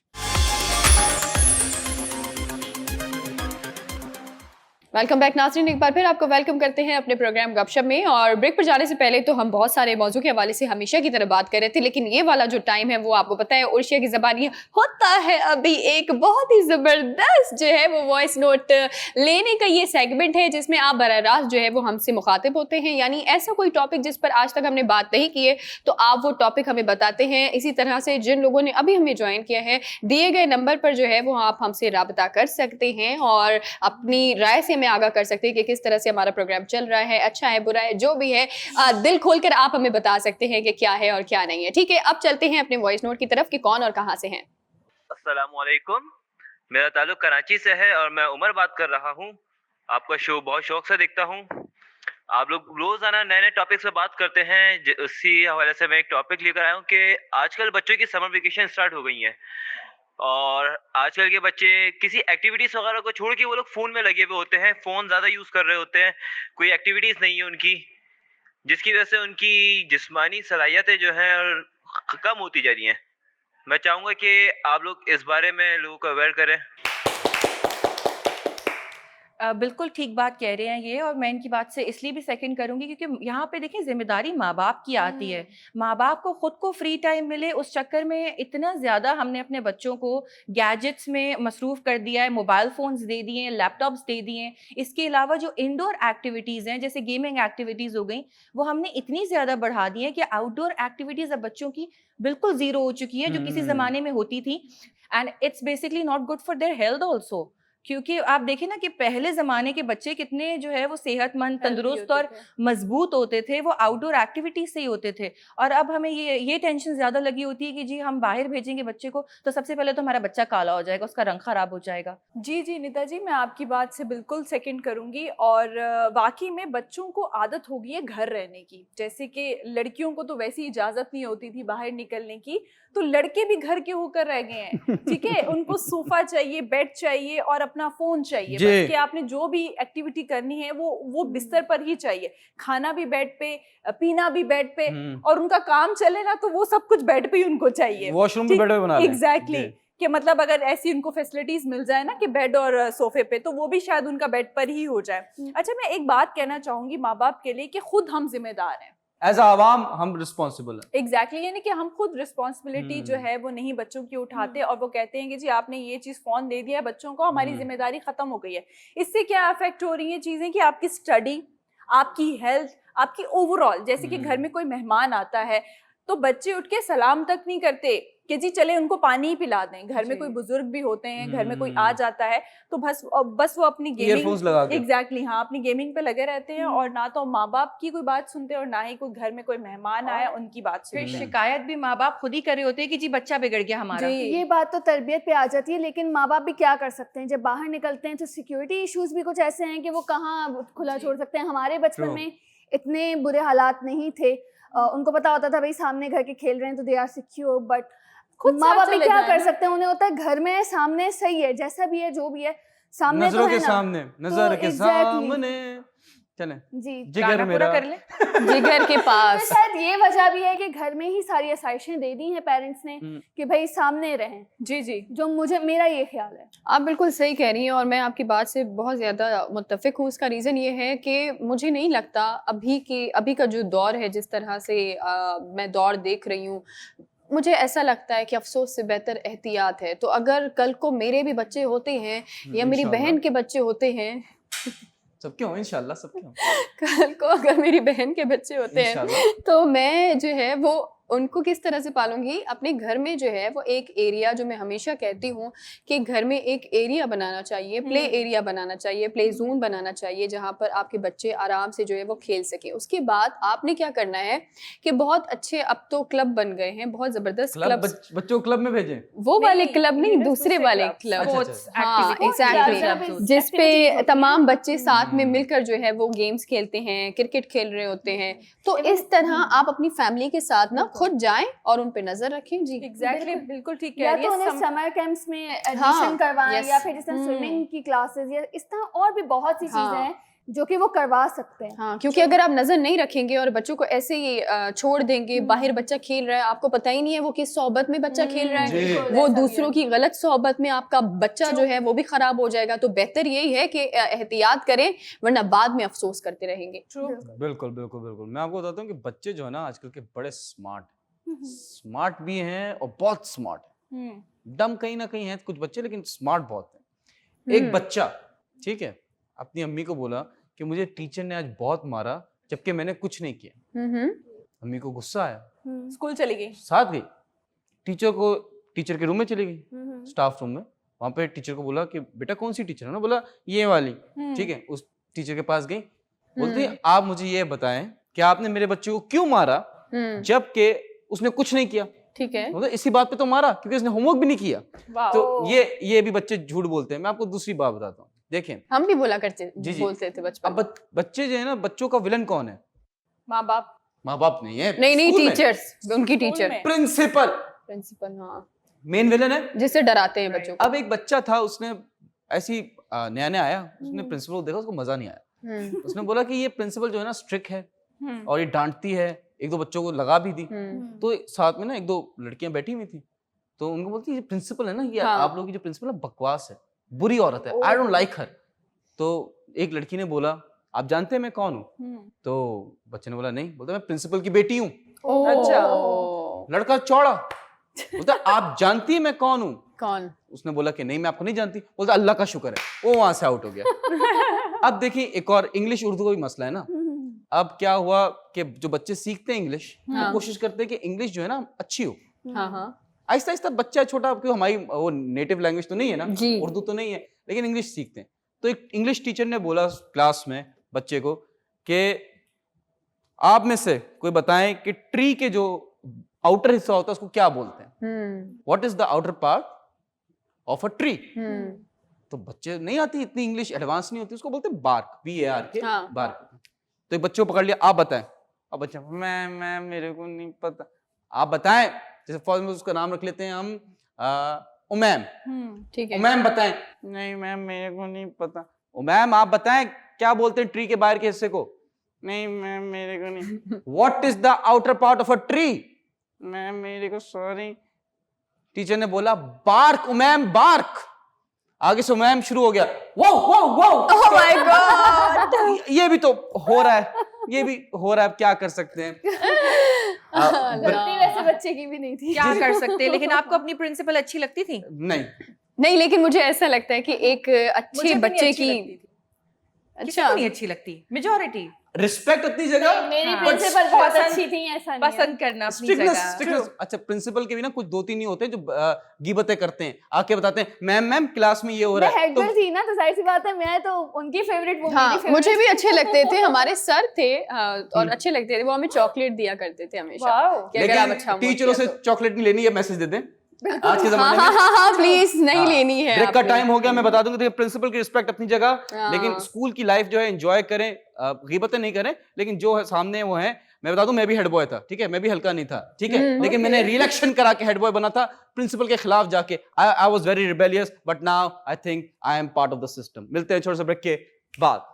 Welcome back नाज़रीन, एक बार फिर आपको वेलकम करते हैं अपने प्रोग्राम गपशप में। और ब्रेक पर जाने से पहले तो हम बहुत सारे मौजू के हवाले से हमेशा की तरह बात कर रहे थे, लेकिन ये वाला जो टाइम है वो आपको पता है उर्शिया की ज़बानी होता है अभी एक बहुत ही ज़बरदस्त जो है वो वॉइस नोट लेने का ये सेगमेंट है, जिसमें आप बराह रास्त जो है वो हमसे मुखातिब होते हैं। यानी ऐसा कोई टॉपिक जिस पर आज तक हमने बात नहीं की है तो आप वो टॉपिक हमें बताते हैं। इसी तरह से जिन लोगों ने अभी हमें ज्वाइन किया है, दिए गए नंबर पर जो है वो आप हमसे राब्ता कर सकते हैं और अपनी राय से हमें आगाह कर सकते हैं कि किस तरह से हमारा प्रोग्राम चल रहा है, अच्छा है बुरा है, जो भी है दिल खोलकर आप हमें बता सकते हैं कि क्या है और क्या नहीं है। ठीक है, अब चलते हैं अपने वॉइस नोट की तरफ कि कौन और कहां से हैं। अस्सलामुअलैकुम, मेरा ताल्लुक कराची से है और मैं उमर बात कर रहा हूँ। आपका शो बहुत शौक से देखता हूँ। आप लोग रोजाना नए नए टॉपिक्स पे बात करते हैं, उसी हवाले से मैं एक टॉपिक लेकर आया हूँ कि आजकल बच्चों की समर वेकेशन स्टार्ट हो गई हैं और आजकल के बच्चे किसी एक्टिविटीज वगैरह को छोड़ के वो लोग फोन में लगे हुए होते हैं, फोन ज्यादा यूज कर रहे होते हैं, कोई एक्टिविटीज नहीं है उनकी, जिसकी वजह से उनकी जिस्मानी सलाहियतें जो हैं कम होती जा रही हैं। मैं चाहूंगा कि आप लोग इस बारे में लोगों को अवेयर करें। बिल्कुल ठीक बात कह रहे हैं ये, और मैं इनकी बात से इसलिए भी सेकंड करूंगी क्योंकि यहाँ पे देखें जिम्मेदारी माँ बाप की आती है। माँ बाप को खुद को फ्री टाइम मिले, उस चक्कर में इतना ज़्यादा हमने अपने बच्चों को गैजेट्स में मसरूफ़ कर दिया है, मोबाइल फ़ोन्स दे दिए हैं, लैपटॉप्स दे दिए हैं। इसके अलावा जो इंडोर एक्टिविटीज़ हैं जैसे गेमिंग एक्टिविटीज़ हो गई, वो हमने इतनी ज़्यादा बढ़ा दी हैं कि आउटडोर एक्टिविटीज़ अब बच्चों की बिल्कुल ज़ीरो हो चुकी है, जो किसी ज़माने में होती थी। And it's basically not good for their health also, क्योंकि आप देखें ना कि पहले ज़माने के बच्चे कितने जो है वो सेहतमंद, तंदुरुस्त और मजबूत होते थे, वो आउटडोर एक्टिविटीज से ही होते थे। और अब हमें ये टेंशन ज़्यादा लगी होती है कि जी हम बाहर भेजेंगे बच्चे को तो सबसे पहले तो हमारा बच्चा काला हो जाएगा, उसका रंग खराब हो जाएगा। जी जी निता जी, मैं आपकी बात से बिल्कुल सेकंड करूंगी। और वाकई में बच्चों को आदत हो गई है घर रहने की। जैसे कि लड़कियों को तो वैसी इजाज़त नहीं होती थी बाहर निकलने की, तो लड़के भी घर के होकर रह गए हैं। ठीक है, उनको सोफा चाहिए, बेड चाहिए और अपना फोन चाहिए, बस कि आपने जो भी एक्टिविटी करनी है वो बिस्तर पर ही चाहिए। खाना भी बेड पे, पीना भी बेड पे, और उनका काम चले ना तो वो सब कुछ बेड पे ही उनको चाहिए। वॉशरूम भी बेड पे बना लें। एग्जैक्टली, कि मतलब अगर ऐसी उनको फैसिलिटीज मिल जाए ना कि बेड और सोफे पे, तो वो भी शायद उनका बेड पर ही हो जाए। अच्छा, मैं एक बात कहना चाहूंगी माँ बाप के लिए कि खुद हम जिम्मेदार हैं, एज आवाम हम रिस्पॉन्सिबल है। एग्जैक्टली, यानी कि हम खुद रिस्पॉन्सिबिलिटी जो है वो नहीं बच्चों की उठाते, और वो कहते हैं कि जी आपने ये चीज़ फोन दे दिया है बच्चों को, हमारी जिम्मेदारी खत्म हो गई है। इससे क्या अफेक्ट हो रही है चीज़ें कि आपकी स्टडी, आपकी हेल्थ, आपकी ओवरऑल, जैसे कि घर में कोई मेहमान आता है तो बच्चे उठ के सलाम तक नहीं करते कि जी चले उनको पानी ही पिला दें। घर में कोई बुजुर्ग भी होते हैं, घर में कोई आ जाता है तो बस वो अपनी ईयरफोन्स लगा गेमिंग, के। एग्जैक्टली हाँ, अपनी गेमिंग पे लगे रहते हैं, और ना तो माँ बाप की कोई बात सुनते हैं और ना ही कोई घर में कोई मेहमान आया उनकी बात फिर सुनते हैं। शिकायत भी माँ बाप खुद ही कर रहे होते हैं कि जी बच्चा बिगड़ गया हमारा। ये बात तो तरबियत पे आ जाती है, लेकिन माँ बाप भी क्या कर सकते हैं। जब बाहर निकलते हैं तो सिक्योरिटी इश्यूज भी कुछ ऐसे हैं कि वो कहाँ खुला छोड़ सकते हैं। हमारे बचपन में इतने बुरे हालात नहीं थे, उनको पता होता था भाई सामने घर के खेल रहे हैं तो दे आर सिक्योर, बट माँ बाप भी क्या कर सकते हैं। उन्हें होता है घर में सामने सही है, जैसा भी है जो भी है सामने नजरों तो है के ना। सामने, नजर के सामने चले जी, जिगर मेरा कर ले। जिगर के तो पास। शायद ये वजह भी है कि घर में ही सारी आसाइशें दे दी हैं पेरेंट्स ने कि भाई सामने रहें। जी जी, जो मेरा ये ख्याल है। आप बिल्कुल सही कह रही हैं और मैं आपकी बात से बहुत ज़्यादा मुत्तफ़िक हूँ। उसका रीज़न ये है कि मुझे नहीं लगता अभी का जो दौर है, जिस तरह से मैं दौर देख रही हूँ, मुझे ऐसा लगता है कि अफसोस से बेहतर एहतियात है। तो अगर कल को मेरे भी बच्चे होते हैं या मेरी बहन के बच्चे होते हैं, सबके हों इंशाल्लाह, सबके हों। कल को अगर मेरी बहन के बच्चे होते हैं तो मैं जो है वो उनको किस तरह से पालूंगी। अपने घर में जो है वो एक एरिया, जो मैं हमेशा कहती हूँ कि घर में एक एरिया बनाना चाहिए, प्ले एरिया बनाना चाहिए, प्ले जोन बनाना चाहिए, जहाँ पर आपके बच्चे आराम से जो है वो खेल सके। उसके बाद आपने क्या करना है कि बहुत अच्छे अब तो क्लब बन गए हैं, बहुत जबरदस्त क्लब। बच्चों को क्लब में भेजें, वो वाले क्लब नहीं, दूसरे वाले क्लब। हाँ एग्जैक्टली, जिस पे तमाम बच्चे साथ में मिलकर जो है वो गेम्स खेलते हैं, क्रिकेट खेल रहे होते हैं। तो इस तरह आप अपनी फैमिली के साथ ना खुद जाएं और उन पे नजर रखें। जी एग्जैक्टली, बिल्कुल ठीक कह या रही तो है। उन्हें समर कैंप्स में एडमिशन करवाएं, या फिर जैसे स्विमिंग की क्लासेस, या इस तरह और भी बहुत सी चीजें हैं जो कि वो करवा सकते हैं। हाँ, क्योंकि अगर आप नजर नहीं रखेंगे और बच्चों को ऐसे ही छोड़ देंगे, बाहर बच्चा खेल रहा है, आपको पता ही नहीं है वो किस सोहबत में बच्चा खेल रहा है, वो दूसरों की गलत सोहबत में आपका बच्चा जो है वो भी खराब हो जाएगा। तो बेहतर यही है कि एहतियात करें, वरना बाद में अफसोस करते रहेंगे। बिल्कुल बिल्कुल बिल्कुल। मैं आपको बताता हूँ कि बच्चे जो है ना आजकल के बड़े स्मार्ट भी हैं और बहुत स्मार्ट है। डम कहीं ना कहीं है कुछ बच्चे, लेकिन स्मार्ट बहुत है। एक बच्चा, ठीक है, अपनी अम्मी को बोला कि मुझे टीचर ने आज बहुत मारा, जबकि मैंने कुछ नहीं किया। अम्मी को गुस्सा आया, स्कूल चली गई, साथ गई टीचर के रूम में चली गई, स्टाफ रूम में। वहां पे टीचर को बोला कि बेटा कौन सी टीचर है ना, बोला ये वाली, ठीक है। उस टीचर के पास गई, बोलती आप मुझे ये बताएं कि आपने मेरे बच्चे को क्यों मारा जबकि उसने कुछ नहीं किया। ठीक है, मतलब इसी बात पे तो मारा क्योंकि उसने होमवर्क भी नहीं किया। तो ये भी बच्चे झूठ बोलते हैं। मैं आपको दूसरी बात बताता हूँ, देखें हम भी बोला करते जी। बोलते थे बचपन। अब बच्चे जो है ना, बच्चों का विलन कौन है? माँ बाप नहीं है, नहीं टीचर्स, उनकी टीचर, प्रिंसिपल। हाँ। मेन विलन है। जिससे डराते हैं बच्चों को। अब एक बच्चा था, उसने ऐसी नया नया आया, उसने प्रिंसिपल को देखा, उसको मजा नहीं आया। उसने बोला कि ये प्रिंसिपल जो है ना स्ट्रिक्ट है और ये डांटती है, एक दो बच्चों को लगा भी दी। तो साथ में ना एक दो लड़कियां बैठी हुई थी, तो उनको बोलती ये प्रिंसिपल है ना, ये आप लोगों की जो प्रिंसिपल है बकवास है, बुरी औरत है, आई डोंट लाइक हर। तो एक लड़की ने बोला आप जानते हैं मैं कौन हूँ? तो बच्चे ने बोला नहीं। बोलता मैं प्रिंसिपल की बेटी हूँ। अच्छा। लड़का चौड़ा, बोलता आप जानती है मैं कौन हूँ? कौन? उसने बोला कि नहीं मैं आपको नहीं जानती। बोलता अल्लाह का शुक्र है। वो वहां से आउट हो गया। अब देखिए एक और इंग्लिश उर्दू का भी मसला है ना। अब क्या हुआ कि जो बच्चे सीखते हैं इंग्लिश, वो कोशिश करते हैं कि इंग्लिश जो है ना अच्छी हो। आहिस्ता आहिस्ता बच्चा छोटा, क्यों हमारी वो नेटिव लैंग्वेज तो नहीं है ना, उर्दू तो नहीं है, लेकिन इंग्लिश सीखते हैं। तो एक इंग्लिश टीचर ने बोला क्लास में बच्चे को कि आप में से कोई बताएं कि ट्री के जो आउटर हिस्सा होता है उसको क्या बोलते हैं? What is the outer part of a tree? तो बच्चे नहीं आती इतनी इंग्लिश, एडवांस नहीं होती, उसको बोलते बार्क, BARK, बार्क। तो एक बच्चे को पकड़ लिया, आप बताएं। अब बच्चा मैं मेरे को नहीं पता। आप बताएं। जैसे फॉर एग्जाम्पल उसका नाम रख लेते हैं हम उमैम। ठीक है। उमैम बताएं। नहीं मैम मेरे को नहीं पता। उमैम आप बताएं क्या बोलते हैं ट्री के बाहर के हिस्से को? नहीं मैम मेरे को नहीं। What is the outer part of a tree? Ma'am मेरे को सॉरी। टीचर ने बोला बार्क उमैम बार्क। आगे से उमैम शुरू हो गया, वो ओह माय गॉड। ये भी तो हो रहा है, ये भी हो रहा है, क्या कर सकते हैं। गलती वैसे बच्चे की भी नहीं थी। क्या कर सकते हैं। लेकिन आपको अपनी प्रिंसिपल अच्छी लगती थी? नहीं, लेकिन मुझे ऐसा लगता है कि एक अच्छे मुझे भी नहीं बच्चे अच्छी की लगती थी। किसी को नहीं अच्छी लगती, मेजॉरिटी रिस्पेक्ट अपनी जगह, मेरी हाँ। प्रिंसिपल बहुत पसंद- अच्छी थी, ऐसा नहीं है। पसंद करना अपनी स्ट्रिक्टनेस जगह। स्ट्रिक्टनेस। अच्छा प्रिंसिपल के भी ना कुछ दो तीन ही होते हैं जो गीबतें करते हैं, आके बताते हैं मैम क्लास में ये हो रहा मैं है। हेड गर्ल थी ना, तो जाहिर सी बात है मैं तो उनकी फेवरेट, वो मेरी हाँ फेवरेट। मुझे भी अच्छे लगते थे। हमारे सर थे और अच्छे लगते थे, वो हमें चॉकलेट दिया करते थे हमेशा वाओ। कि अगर आप लेकिन अच्छा टीचरों से चॉकलेट नहीं लेनी, ये मैसेज दे दें आज के जमाने में। हाँ प्लीज नहीं लेनी है ब्रेक का आपने। टाइम हो गया, मैं बता दूंगा। देखिए प्रिंसिपल की रिस्पेक्ट अपनी जगह, हाँ। लेकिन स्कूल की लाइफ जो है एंजॉय करें, गीबतें नहीं करें। लेकिन जो है सामने वो है, मैं बता दूं मैं भी हेड बॉय था, ठीक है, मैं भी हल्का नहीं था, ठीक है, लेकिन मैंने रिइलेक्शन करा के हेड बॉय बना था प्रिंसिपल के खिलाफ जाके। I was very rebellious, but now I think I am part of the system. मिलते हैं छोटे से ब्रेक के बाद।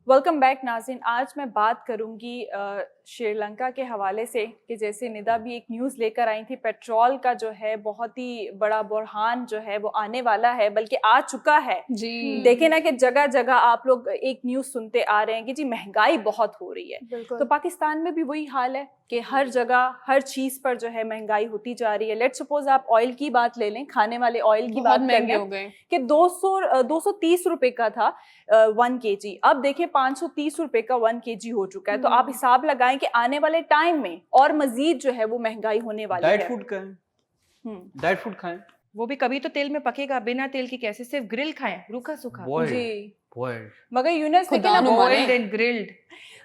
वेलकम बैक नाज़रीन। आज मैं बात करूंगी श्रीलंका के हवाले से कि जैसे निदा भी एक न्यूज़ लेकर आई थी, पेट्रोल का जो है बहुत ही बड़ा बुरहान जो है वो आने वाला है, बल्कि आ चुका है जी। देखे ना कि जगह जगह आप लोग एक न्यूज़ सुनते आ रहे हैं कि जी महंगाई बहुत हो रही है। बिल्कुल। तो पाकिस्तान में भी वही हाल है कि हर जगह हर चीज़ पर जो है महंगाई होती जा रही है। लेट्स सपोज आप ऑयल की बात ले लें, खाने वाले ऑयल की बात बहुत कर महंगे लें हो गए। कि 230 रुपए का था 1 kg, अब देखिए 530 रुपए का 1 kg हो चुका है। तो आप हिसाब लगाएं कि आने वाले टाइम में और मजीद जो है वो महंगाई होने वाली डाइट है। फूड खाएं, डाइट फूड खाएं। वो भी कभी तो तेल में पकेगा, बिना तेल के कैसे? सिर्फ ग्रिल खाएं, रूखा सूखा। जी बॉइल्ड। मगर यूनिस देखे खुदा ना, नु माने। Boiled and grilled.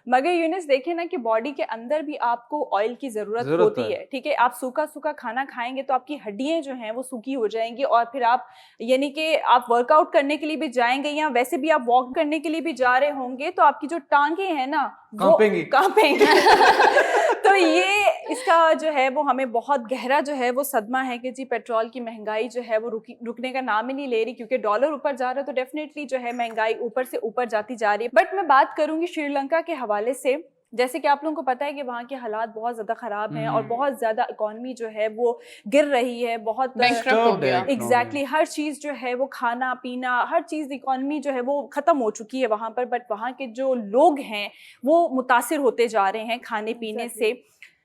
मगर यूनिस देखे ना कि बॉडी के अंदर भी आपको ऑयल की जरूरत जरूरत होती है। है, ठीक है। आप सूखा सूखा खाना खाएंगे तो आपकी हड्डियां जो हैं वो सूखी हो जाएंगी, और फिर आप यानी कि आप वर्कआउट करने के लिए भी जाएंगे या वैसे भी आप वॉक करने के लिए भी जा रहे होंगे तो आपकी जो टांगे हैं ना वो कांपेंगी। तो ये इसका जो है वो हमें बहुत गहरा जो है वो सदमा है कि जी पेट्रोल की महंगाई जो है वो रुकने का नाम ही नहीं ले रही, क्योंकि डॉलर ऊपर जा रहा है तो डेफिनेटली जो है महंगाई ऊपर से ऊपर जाती जा रही है। बट मैं बात करूंगी श्रीलंका के हवाले से। जैसे कि आप लोगों को पता है कि वहाँ के हालात बहुत ज़्यादा ख़राब हैं और बहुत ज़्यादा इकॉनमी जो है वो गिर रही है, बहुत Bankrupt हो गया। एग्जैक्टली हर चीज़ जो है वो खाना पीना हर चीज़ इकॉनमी जो है वो ख़त्म हो चुकी है वहाँ पर। बट वहाँ के जो लोग हैं वो मुतासिर होते जा रहे हैं खाने पीने से।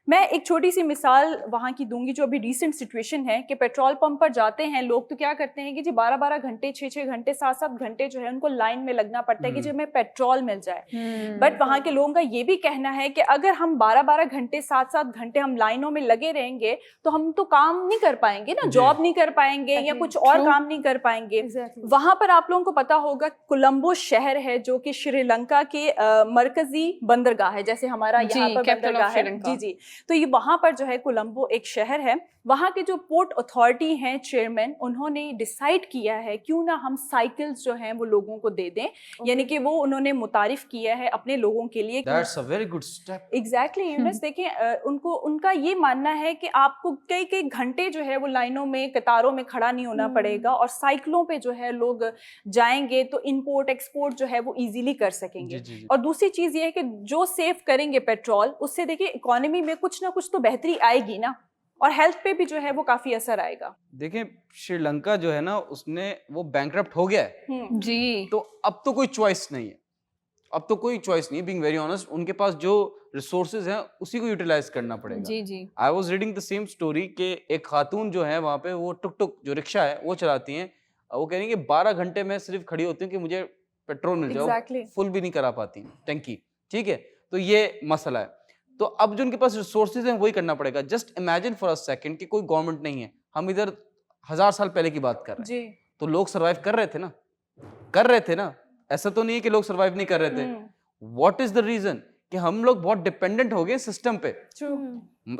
मैं एक छोटी सी मिसाल वहाँ की दूंगी, जो अभी रीसेंट सिचुएशन है कि पेट्रोल पंप पर जाते हैं लोग तो क्या करते हैं कि जी 12-12 घंटे 6-6 घंटे 7-7 घंटे जो है उनको लाइन में लगना पड़ता है कि जी हमें पेट्रोल मिल जाए। बट वहाँ के लोगों का ये भी कहना है कि अगर हम 12-12 घंटे 7-7 घंटे हम लाइनों में लगे रहेंगे तो हम तो काम नहीं कर पाएंगे ना, जॉब नहीं कर पाएंगे या कुछ और काम नहीं कर पाएंगे। वहाँ पर आप लोगों को पता होगा कोलंबो शहर है जो कि श्रीलंका के मरकजी बंदरगाह है, जैसे हमारा यहाँ पर बंदरगाह है। जी जी। तो ये वहाँ पर जो है कोलंबो एक शहर है वहाँ के जो पोर्ट अथॉरिटी हैं चेयरमैन, उन्होंने डिसाइड किया है क्यों ना हम साइकिल्स जो हैं वो लोगों को दे दें, यानी कि वो उन्होंने मुतारिफ किया है अपने लोगों के लिए। That's a very good step. Exactly Yunus, देखिए उनको उनका ये मानना है कि आपको कई कई घंटे जो है वो लाइनों में कतारों में खड़ा नहीं होना पड़ेगा, और साइकिलों पे जो है लोग जाएंगे तो इंपोर्ट एक्सपोर्ट जो है वो इजीली कर सकेंगे। जी। और दूसरी चीज ये है कि जो सेव करेंगे पेट्रोल, उससे देखिए इकोनॉमी में कुछ ना कुछ तो बेहतरी आएगी ना, और हेल्थ पे भी जो है वो काफी असर आएगा। देखिए श्रीलंका जो है ना, उसने वो बैंकरप्ट हो गया है, जी, तो अब तो कोई चॉइस नहीं है, अब तो कोई चॉइस नहीं है, बीइंग वेरी ऑनेस्ट। उनके पास जो रिसोर्सेज हैं उसी को यूटिलाइज करना पड़ेगा। जी। I was reading the same story कि एक खातून जो है वहाँ पे, वो टुक जो रिक्शा है वो चलाती हैं, वो कह रही है कि 12 घंटे में सिर्फ खड़ी होती हूँ कि मुझे पेट्रोल मिल जाओ। Exactly. फुल भी नहीं करा पाती टंकी, ठीक है। तो ये मसला है। तो अब जो उनके पास रिसोर्सेज हैं वही करना पड़ेगा। Just imagine for a second कि कोई गवर्नमेंट नहीं है, हम इधर 1000 साल पहले की बात कर रहे हैं जी। तो लोग सर्वाइव कर रहे थे ना, ऐसा तो नहीं है कि लोग सर्वाइव नहीं कर रहे थे। व्हाट इज द रीजन कि हम लोग बहुत डिपेंडेंट हो गए सिस्टम पे।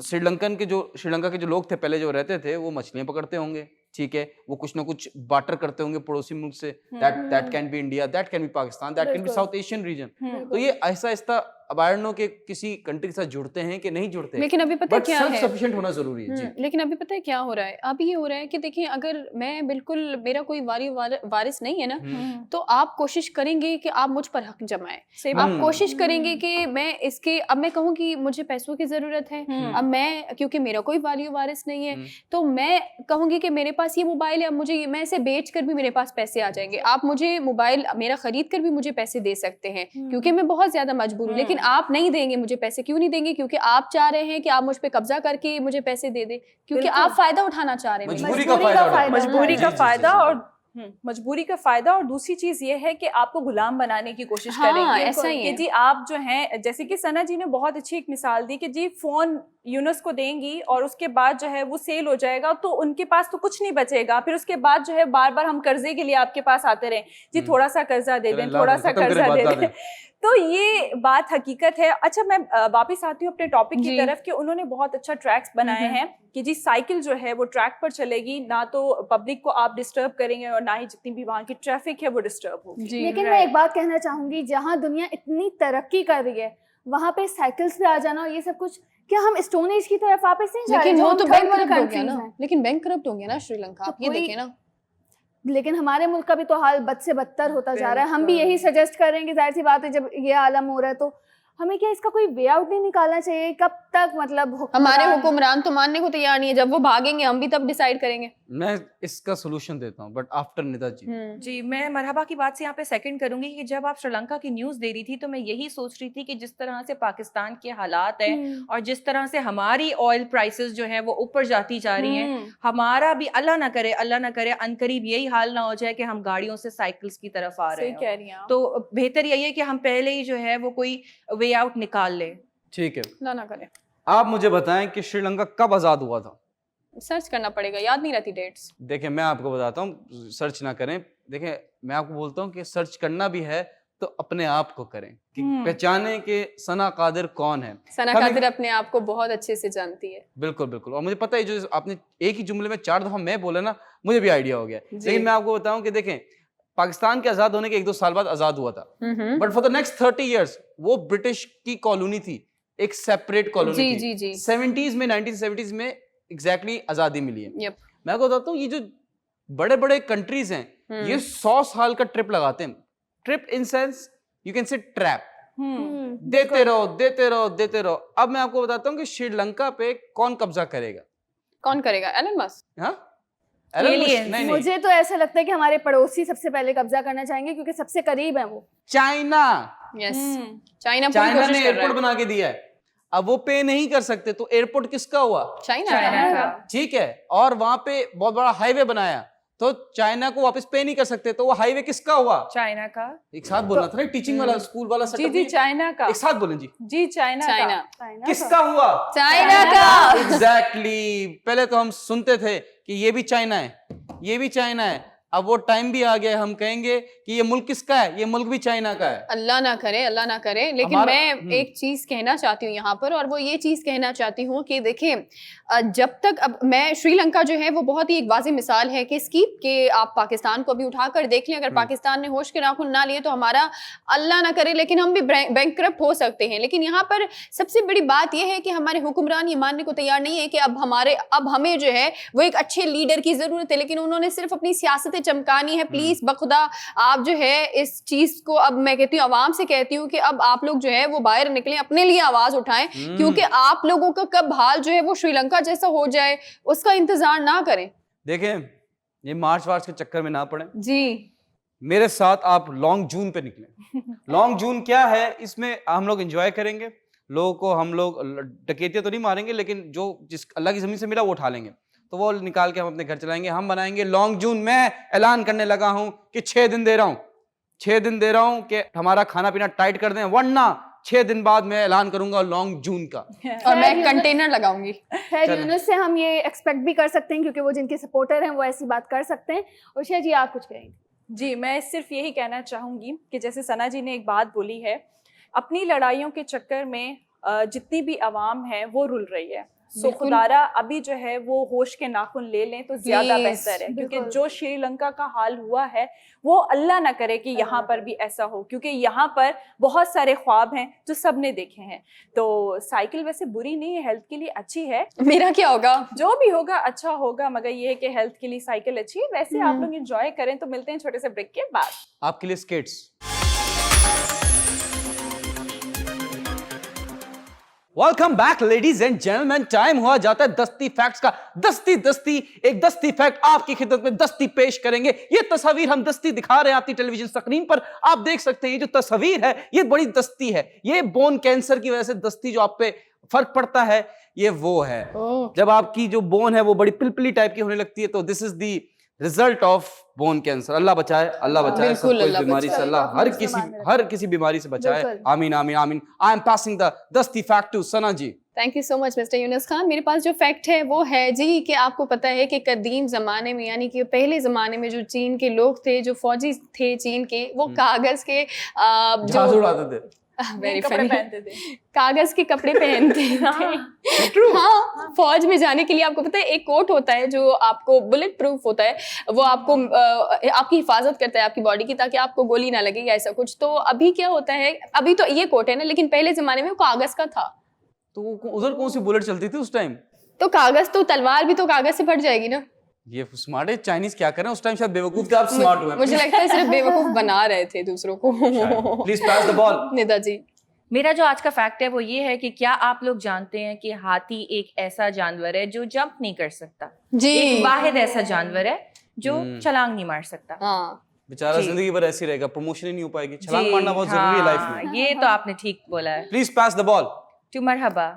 श्रीलंका के जो लोग थे पहले जो रहते थे, वो मछलियां पकड़ते होंगे, ठीक है, वो कुछ ना कुछ बार्टर करते होंगे पड़ोसी मुल्क से। That can be India, that can be Pakistan, that can be south Asian region. तो ये ऐसा ऐसा अब आई डोंट नो कि किसी कंट्री के साथ जुड़ते हैं कि नहीं जुड़ते, लेकिन अभी पता है बट क्या सेल्फ है, सफिशिएंट होना जरूरी है। जी। लेकिन अभी पता है क्या हो रहा है, अभी ये हो रहा है कि देखिए अगर मैं बिल्कुल, मेरा कोई वारिस नहीं है ना, तो आप कोशिश करेंगे कि आप मुझ पर हक जमाएं, आप कोशिश करेंगे कि मैं इसके, अब मैं कहूँ कि मुझे पैसों की जरूरत है, अब मैं, क्योंकि मेरा कोई वारिस नहीं है, तो मैं कहूंगी कि मेरे पास ये मोबाइल है, अब मुझे, मैं इसे बेच कर भी मेरे पास पैसे आ जाएंगे, आप मुझे मोबाइल मेरा खरीद कर भी मुझे पैसे दे सकते हैं, क्योंकि मैं बहुत ज्यादा मजबूर हूँ। लेकिन आप नहीं देंगे मुझे पैसे, क्यों नहीं देंगे? क्योंकि आप चाह रहे हैं कि आप मुझ पे कब्जा करके मुझे पैसे दे दे, क्योंकि आप फायदा उठाना चाह रहे हैं, मजबूरी का फायदा, मजबूरी का जी, फायदा। जी, जी, और मजबूरी का फायदा, और दूसरी चीज ये है कि आपको गुलाम बनाने की कोशिश हाँ, करेंगे ऐसा ही कि है। जी आप जो हैं, जैसे कि सना जी ने बहुत अच्छी एक मिसाल दी कि जी फोन यूनुस को देंगी और उसके बाद जो है वो सेल हो जाएगा, तो उनके पास तो कुछ नहीं बचेगा। फिर उसके बाद जो है बार बार हम कर्जे के लिए आपके पास आते रहे, जी थोड़ा सा कर्जा दे दें, थोड़ा सा कर्जा दे दें। तो ये बात हकीकत है। अच्छा, मैं वापस आती हूँ अपने टॉपिक की तरफ कि उन्होंने बहुत अच्छा ट्रैक्स बनाए हैं कि जी साइकिल जो है वो ट्रैक पर चलेगी, ना तो पब्लिक को आप डिस्टर्ब करेंगे और ना ही जितनी भी वहाँ की ट्रैफिक है वो डिस्टर्ब होगी। लेकिन मैं एक बात कहना चाहूंगी, जहाँ दुनिया इतनी तरक्की कर रही है वहाँ पे साइकिल्स पे आ जाना और ये सब कुछ, क्या हम स्टोन एज की तरफ वापस नहीं जा रहे? लेकिन वो तो बैंक थर्ड करप्ट हो गया ना, लेकिन बैंक करप्ट हो गया ना श्रीलंका, आप ये देखिए ना। लेकिन हमारे मुल्क का भी तो हाल बद से बदतर होता जा रहा है। हम भी यही सजेस्ट कर रहे हैं कि जाहिर सी बात है, जब ये आलम हो रहा है तो हमें क्या इसका कोई वे आउट नहीं निकालना चाहिए? कब तक मतलब हमारे हुक्मरान तो मानने को तैयार नहीं है, जब वो भागेंगे हम भी तब डिसाइड करेंगे। मैं इसका सोल्यूशन देता हूँ, बट आफ्टर निदा जी। जी, मैं मरहबा की बात से यहाँ पे सेकंड करूंगी कि जब आप श्रीलंका की न्यूज़ दे रही थी तो मैं यही सोच रही थी कि जिस तरह से पाकिस्तान के हालात हैं और जिस तरह से हमारी ऑयल प्राइसेस जो है वो ऊपर जाती जा रही हैं, हमारा भी अल्लाह ना करे अनकरीब यही हाल ना हो जाए कि हम गाड़ियों से साइकिल्स की तरफ आ रहे हैं। तो बेहतर यही है कि हम पहले ही जो है वो कोई वे आउट निकाल ले। ठीक है, ना करें। आप मुझे बताएं कि श्रीलंका कब आजाद हुआ था? सर्च करना पड़ेगा, याद नहीं रहती डेट्स। देखिए मैं आपको बताता हूँ, सर्च ना करें। देखिए मैं आपको बोलता हूँ कि सर्च करना भी है तो अपने आप को करें, कि पहचाने कि सना कादिर कौन है। सना कादिर अपने आप को बहुत अच्छे से जानती है। बिल्कुल बिल्कुल, और मुझे पता है जो आपने एक ही जुमले में 4 दफा मैं बोला ना, मुझे भी आइडिया हो गया। लेकिन मैं आपको बताऊं कि देखें, पाकिस्तान के आजाद होने के 1-2 साल बाद आजाद हुआ था, but for the next 30 years वो ब्रिटिश की कॉलोनी थी, एक सेपरेट कॉलोनी थी। जी। 70s में, 1970s में एग्जैक्टली आजादी मिली है। यप। मैं आपको बताता हूँ, ये जो बड़े बड़े कंट्रीज हैं ये 100 साल का ट्रिप लगाते हैं। Trip in sense you can से ट्रैप, देते रहो। अब मैं आपको बताता हूँ कि श्रीलंका पे कौन कब्जा करेगा। कौन करेगा? Elon Musk. हाँ, नहीं। मुझे तो ऐसा लगता है कि हमारे पड़ोसी सबसे पहले कब्जा करना चाहेंगे, क्योंकि सबसे करीब है वो। चाइना। यस, चाइना ने एयरपोर्ट बना के दिया है, अब वो पे नहीं कर सकते तो एयरपोर्ट किसका हुआ? चाइना का। ठीक है, और वहां पे बहुत बड़ा हाईवे बनाया तो चाइना को वापस पे नहीं कर सकते तो वो हाईवे किसका हुआ? चाइना का। एक साथ बोलना था ना, टीचिंग वाला स्कूल वाला सेटअप। जी चाइना का। एक साथ बोलें जी। चाइना किसका हुआ? चाइना का। एग्जैक्टली। पहले तो हम सुनते थे कि ये भी चाइना है, ये भी चाइना है, अब वो टाइम भी आ गया है, हम कहेंगे कि ये मुल्क किसका है, ये मुल्क भी चाइना का है। अल्लाह ना करे, अल्लाह ना करे। लेकिन मैं एक चीज कहना चाहती हूँ यहाँ पर, और वो ये चीज कहना चाहती हूँ कि देखिए, जब तक अब मैं श्रीलंका जो है वो बहुत ही एक वाज़ेह मिसाल है कि इसकी, कि आप पाकिस्तान को अभी उठाकर देख लें, अगर पाकिस्तान ने होश के नाखून ना लिए तो हमारा अल्लाह ना करे लेकिन हम भी बैंकक्रप्ट हो सकते हैं। लेकिन यहाँ पर सबसे बड़ी बात यह है कि हमारे हुक्मरान ये मानने को तैयार नहीं है कि अब हमें जो है वो एक अच्छे लीडर की जरूरत है, लेकिन उन्होंने सिर्फ अपनी सियासतें चमकानी है। प्लीज बखुदा आप जो है इस चीज को, अब मैं कहती हूँ आवाम से कहती हूँ कि अब आप लोग जो है वो बाहर निकलें, अपने लिए आवाज उठाएं, क्योंकि आप लोगों का कब हाल जो है वो श्रीलंका जैसा हो जाए उसका इंतजार ना करें। देखें, ये मार्च वार्च के चक्कर में ना पड़े जी। मेरे साथ आप लॉन्ग जून पे निकले। लॉन्ग जून क्या है, इसमें हम लोग एंजॉय करेंगे, लोगों को हम लोग डकैतियां तो नहीं मारेंगे, लेकिन जो जिस अल्लाह की जमीन से मिला वो उठा लेंगे, तो वो निकाल के हम अपने घर चलाएंगे। हम बनाएंगे लॉन्ग जून। मैं ऐलान करने लगा हूं कि 6 दिन दे रहा हूं, 6 दिन दे रहा हूं कि हमारा खाना पीना टाइट कर दें, वरना 6 दिन बाद मैं ऐलान करूंगा लॉन्ग जून का, और मैं कंटेनर लगाऊंगी। खैर यूनुस से हम ये एक्सपेक्ट भी कर सकते हैं, क्योंकि वो जिनके सपोर्टर हैं वो ऐसी बात कर सकते हैं। उषा जी आप कुछ कहेंगे? जी, मैं सिर्फ यही कहना चाहूँगी कि जैसे सना जी ने एक बात बोली है, अपनी लड़ाइयों के चक्कर में जितनी भी आवाम है वो रुल रही है। सो खुदारा अभी जो है वो होश के नाखून ले लें तो ज्यादा बेहतर है, क्योंकि जो श्रीलंका का हाल हुआ है वो अल्लाह ना करे कि यहाँ पर भी ऐसा हो, क्योंकि यहाँ पर बहुत सारे ख्वाब हैं जो सबने देखे हैं। तो साइकिल वैसे बुरी नहीं है, हेल्थ के लिए अच्छी है। मेरा क्या होगा? जो भी होगा अच्छा होगा, मगर ये है कि हेल्थ के लिए साइकिल अच्छी है। वैसे आप लोग एंजॉय करें। तो मिलते हैं छोटे से ब्रेक के बाद। आपके लिए skates. Welcome back ladies and gentleman. Time हुआ जाता है दस्ती फैक्ट्स का। दस्ती एक दस्ती फैक्ट आपकी खिदमत में दस्ती पेश करेंगे। ये तस्वीर हम दस्ती दिखा रहे हैं आपकी टेलीविजन स्क्रीन पर, आप देख सकते हैं। ये जो तस्वीर है ये बड़ी दस्ती है। ये बोन कैंसर की वजह से दस्ती जो आप पे फर्क पड़ता है ये वो है। जब आपकी जो बोन है वो बड़ी पिलपिली टाइप की होने लगती है, तो this is the result of bone cancer. अल्लाह बचाए, अल्लाह बचाए सबको इस बीमारी से। अल्लाह हर किसी बीमारी से बचाए। आमीन आमीन आमीन। आई एम पासिंग द दस्ती fact to Sana ji. Thank you so much mister Yunus Khan. मेरे पास जो फैक्ट है वो है जी कि आपको पता है कि कदीम ज़माने में, यानी कि पहले ज़माने में जो चीन के लोग थे, जो फौजी थे चीन के, वो कागज़ के जहाज उड़ाते थे, वेरी कपड़े फनी, पहनते थे, कागज के कपड़े पहनते थे। हाँ, फौज में जाने के लिए आपको पता है एक कोट होता है जो आपको बुलेट प्रूफ होता है, वो आपको आपकी हिफाजत करता है आपकी बॉडी की, ताकि आपको गोली ना लगे या ऐसा कुछ। तो अभी क्या होता है, अभी तो ये कोट है ना, लेकिन पहले जमाने में वो कागज का था। तो उधर कौन सी बुलेट चलती थी उस टाइम? तो कागज, तो तलवार भी तो कागज से फट जाएगी ना। ये स्मार्ट है। चाइनीज क्या करें उस टाइम, शायद बेवकूफ थे, आप स्मार्ट हुए। मुझे लगता है सिर्फ बेवकूफ बना रहे थे दूसरों को। Please pass the ball. Nida ji. मेरा जो आज का फैक्ट है वो ये है कि क्या आप लोग जानते हैं कि हाथी एक ऐसा जानवर है जो जंप नहीं कर सकता जी। एक वाहिद ऐसा जानवर है जो छलांग नहीं मार सकता। हाँ, बेचारा जिंदगी भर ऐसी रहेगा, प्रमोशन ही नहीं हो पाएगी। छलांग मारना बहुत जरूरी है लाइफ में। ये तो आपने ठीक बोला है। Please pass the ball to Marhaba.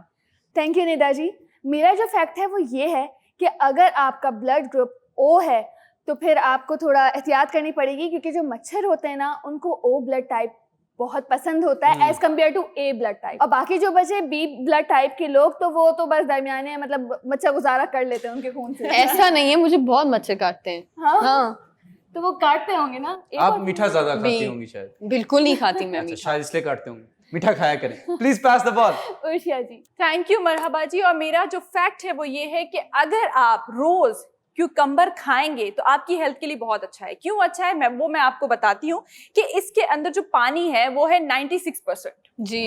Thank you Nida ji. मेरा जो फैक्ट है वो ये है कि अगर आपका ब्लड ग्रुप ओ है तो फिर आपको थोड़ा एहतियात करनी पड़ेगी, क्योंकि जो मच्छर होते हैं ना उनको ओ ब्लड टाइप बहुत पसंद होता है as compare to a blood type. और बाकी जो बचे बी ब्लड टाइप के लोग तो वो तो बस दरमियाने, मतलब मच्छर गुजारा कर लेते हैं उनके खून से। ऐसा नहीं है, मुझे बहुत मच्छर काटते हैं। हाँ, हाँ, तो वो काटते होंगे ना। आप मीठा ज्यादा खाती होंगी शायद। बिल्कुल नहीं खाती मैं अच्छा, मीठा। शायद इसलिए काटते होंगे। मीठा खाया करें। Please pass the ball. Urshiya ji. Thank you Marhaba ji. और मेरा जो फैक्ट है वो ये है कि अगर आप रोज क्यूकम्बर खाएंगे तो आपकी हेल्थ के लिए बहुत अच्छा है। क्यों अच्छा है मैं आपको बताती हूँ कि इसके अंदर जो पानी है वो है 96%। जी।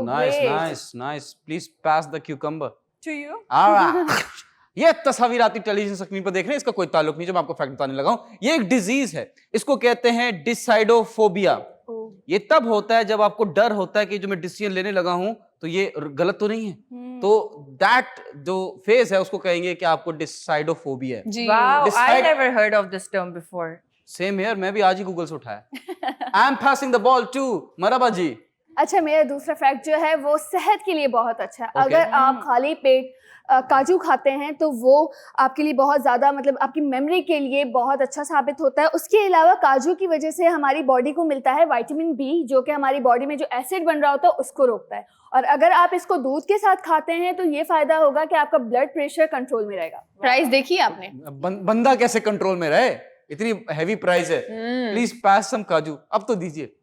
Nice. Please pass the cucumber to you. ये तस्वीर आती टेलीविजन स्क्रीन पर देख रहे हैं, इसका कोई ताल्लुक नहीं, जब आपको फैक्ट बताने लगा हूं। ये एक डिजीज है, इसको कहते हैं डिसाइडोफोबिया। ये तब होता है जब आपको डर होता है कि जो मैं डिसीजन लेने लगा हूं तो ये गलत तो नहीं है। तो दैट जो फेज है उसको कहेंगे कि आपको डिसाइडोफोबिया है। जी। Wow, I never heard of this term before. Same here, मैं भी आज ही गूगल से उठाया। I am passing the ball to Marhaba ji. अच्छा, मेरा दूसरा फैक्ट जो है वो सेहत के लिए बहुत अच्छा है। अगर आप खाली पेट काजू खाते हैं तो वो आपके लिए बहुत ज़्यादा, मतलब आपकी मेमोरी के लिए बहुत अच्छा साबित होता है। उसके अलावा काजू की वजह से हमारी बॉडी को मिलता है विटामिन बी, जो कि हमारी बॉडी में जो एसिड बन रहा होता है उसको रोकता है। और अगर आप इसको दूध के साथ खाते हैं तो ये फ़ायदा होगा कि आपका ब्लड प्रेशर कंट्रोल में रहेगा। प्राइस देखी आपने? बंदा कैसे कंट्रोल में रहे? इतनी हैवी प्राइस है, प्लीज पास सम काजू, अब तो दीजिए।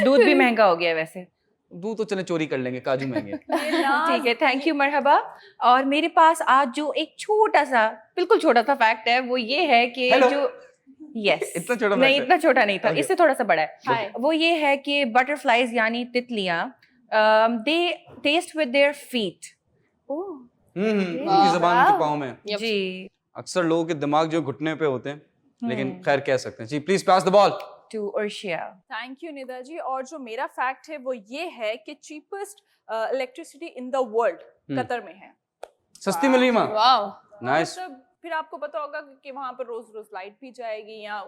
दूध भी महंगा हो गया है वैसे। दूध तो चले चोरी कर लेंगे, काजू महंगे। ठीक है, थैंक यू, मरहबा। और मेरे पास आज जो एक छोटा सा, बिल्कुल छोटा सा फैक्ट है, वो ये है कि Hello. जो यस इतना छोटा नहीं, fact है? इतना छोटा नहीं था, Okay. इससे थोड़ा सा बड़ा है। हाय वो ये है कि बटरफ्लाइज यानी तितलियां, दे टेस्ट विद देयर फीट। उनकी जबान के पाँव में। जी, अक्सर लोगों के दिमाग जो घुटने पे होते हैं, लेकिन खैर कह सकते हैं। जी please pass the ball. To Arshiya. Thank you Nida ji. और जो मेरा फैक्ट है वो ये है कि cheapest electricity in the world Qatar में है। सस्ती मिल रही माँ। Wow, nice. मतलब फिर आपको पता होगा कि वहां पर रोज रोज लाइट भी जाएगी या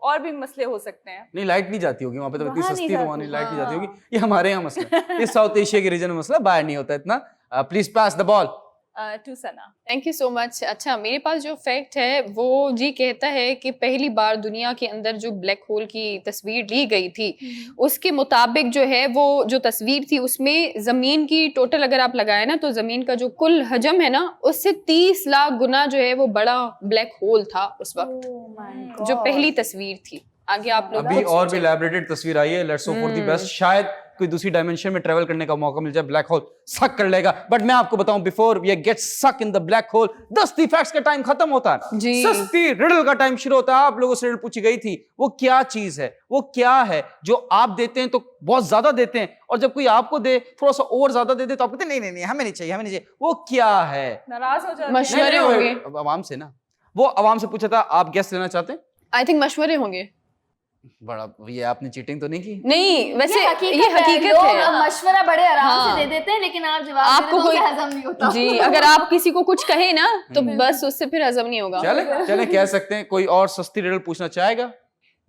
और भी मसले हो सकते हैं। नहीं लाइट नहीं जाती होगी वहां पे, तो इतनी वहाँ नहीं सस्ती है, वहाँ जाती, नहीं लाइट नहीं जाती हाँ। होगी। ये हमारे यहाँ मसला है, ये साउथ एशिया के रीजन में मसला, बाहर नहीं होता इतना। Please pass the ball. To Sana. Thank you so much. अच्छा, मेरे पास जो फैक्ट है वो जी कहता है कि पहली बार दुनिया के अंदर जो ब्लैक होल की तस्वीर ली गई थी, उसके मुताबिक जो है वो जो तस्वीर थी उसमें ज़मीन की टोटल अगर आप लगाए ना, तो ज़मीन का जो कुल हजम है ना, उससे 30 लाख गुना जो है वो बड़ा ब्लैक होल था उस वक्त, जो पहली तस्वीर थी। आगे आप लोग अभी खुद और भी सोचें। लैबोरेटेड तस्वीर आई है, let's hope for the best. शायद कोई दूसरी डायमेंशन में ट्रेवल करने का मौका मिल जाए, ब्लैक होल सक कर लेगा। बट मैं आपको बताऊं, बिफोर वी गेट सक इन द ब्लैक होल, दस्ती फैक्ट्स का टाइम खत्म होता है, जी। सस्ती रिडल का टाइम शुरू होता है। आप लोगों से रिडल पूछी गई थी, वो क्या चीज है, वो क्या है जो आप देते हैं तो बहुत ज्यादा देते हैं, और जब कोई आपको दे थोड़ा सा और ज्यादा दे दे तो आप कहते हैं नहीं नहीं नहीं हमें नहीं चाहिए, हमें नहीं चाहिए। वो क्या है? नाराज हो जाते मशवरे हैं। होंगे। अब आवाम से ना, वो आवाम से पूछा था, आप गेस्ट लेना चाहते हैं? आई थिंक मशवरे होंगे। बड़ा ये आपने चीटिंग तो नहीं की? नहीं, वैसे ये है, हकीकत लोग है। मशवरा बड़े आराम हाँ। से दे देते हैं, लेकिन आप जवाब आपको देते कोई हो, हजम नहीं होता। जी, अगर आप किसी को कुछ कहे ना तो बस उससे फिर हजम नहीं होगा। चले चले कह सकते हैं। कोई और सस्ती रिडल पूछना चाहेगा?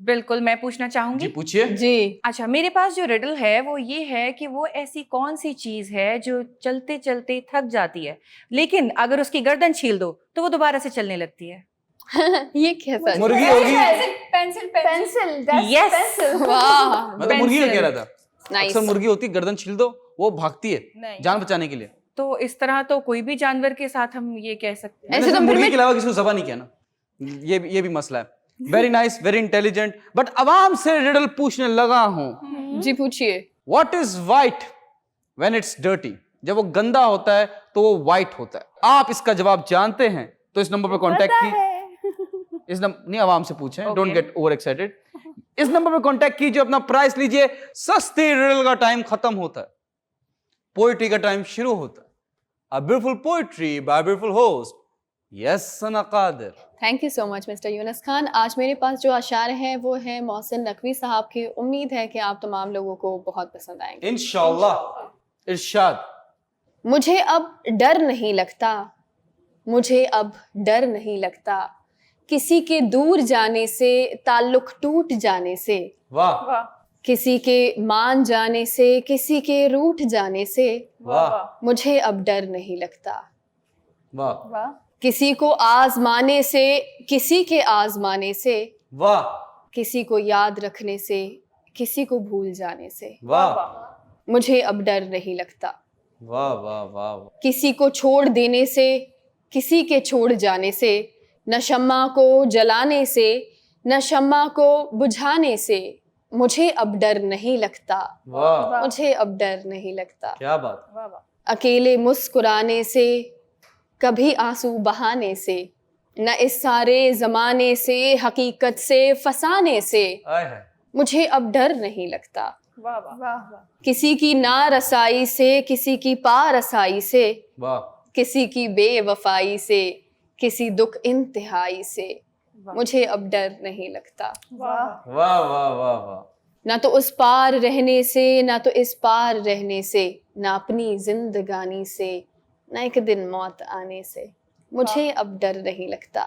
बिल्कुल, मैं पूछना जी चाहूंगी। पूछिए। जी, अच्छा, मेरे पास जो रिडल है वो ये है कि वो ऐसी कौन सी चीज है जो चलते चलते थक जाती है, लेकिन अगर उसकी गर्दन छील दो तो वो दोबारा से चलने लगती है। ये कैसा? मुर्गी होगी। Pencil pencil, Yes. पेंसिल। वाह, मैं तो मुर्गी का कह रहा था। नाइस। अक्सर मुर्गी होती है, गर्दन छील दो वो भागती है नहीं। जान बचाने के लिए। तो इस तरह तो कोई भी जानवर के साथ हम ये कह सकते हैं। ऐसे मैंने तो फिर मुर्गी मैं- के अलावा किसी को ज़बान नहीं किया ना, ये भी मसला है। Very nice, very intelligent. But आवाम से रिडल पूछने लगा हूं। जी पूछिए। What is white when it's dirty? जब वो गंदा होता है तो वो वाइट होता है। आप इसका जवाब जानते हैं तो इस नंबर पर कांटेक्ट की, इस नंबर नहीं, आवाम से पूछें, don't Okay. Get over excited. इस नंबर पर कांटेक्ट कीजिए, अपना प्राइस लीजिए। सस्ती रिडल का टाइम खत्म होता है, पोएट्री का टाइम शुरू होता है। A beautiful poetry by a beautiful host. Yes, Sana Qadir. Thank you so much mister Yunus Khan. आज मेरे पास जो अशार हैं वो है मोहसिन नकवी साहब की। उम्मीद है कि आप तमाम लोगों को बहुत पसंद आएंगे। इंशाल्लाह। इरशाद। मुझे अब डर नहीं लगता, मुझे अब डर नहीं लगता, किसी के दूर जाने से, ताल्लुक टूट जाने से, वाह वाह किसी के मान जाने से, किसी के रूठ जाने से, वाह मुझे अब डर नहीं लगता। वाह वाह किसी को आजमाने से, किसी के आजमाने से, वाह किसी को याद रखने से, किसी को भूल जाने से, वाह मुझे अब डर नहीं लगता। वाह वाह वाह। किसी को छोड़ देने से, किसी के छोड़ जाने से, न शम्मा को जलाने से, न शम्मा को बुझाने से, मुझे अब डर नहीं लगता, वाह मुझे अब डर नहीं लगता। क्या बात। वाह वाह। अकेले मुस्कुराने से, कभी आंसू बहाने से, न इस सारे जमाने से, हकीकत से फसाने से, आए है। मुझे अब डर नहीं लगता। वाह वाह वाह। किसी की नारसाई से, किसी की पारसाई से, वाह किसी की बेवफाई से, किसी दुख इंतहाई से, मुझे अब डर नहीं लगता। वाह वाह वाह वाह वाह। ना तो उस पार रहने से, ना तो इस पार रहने से, ना अपनी जिंदगानी से, ना एक दिन मौत आने से, मुझे अब डर नहीं लगता,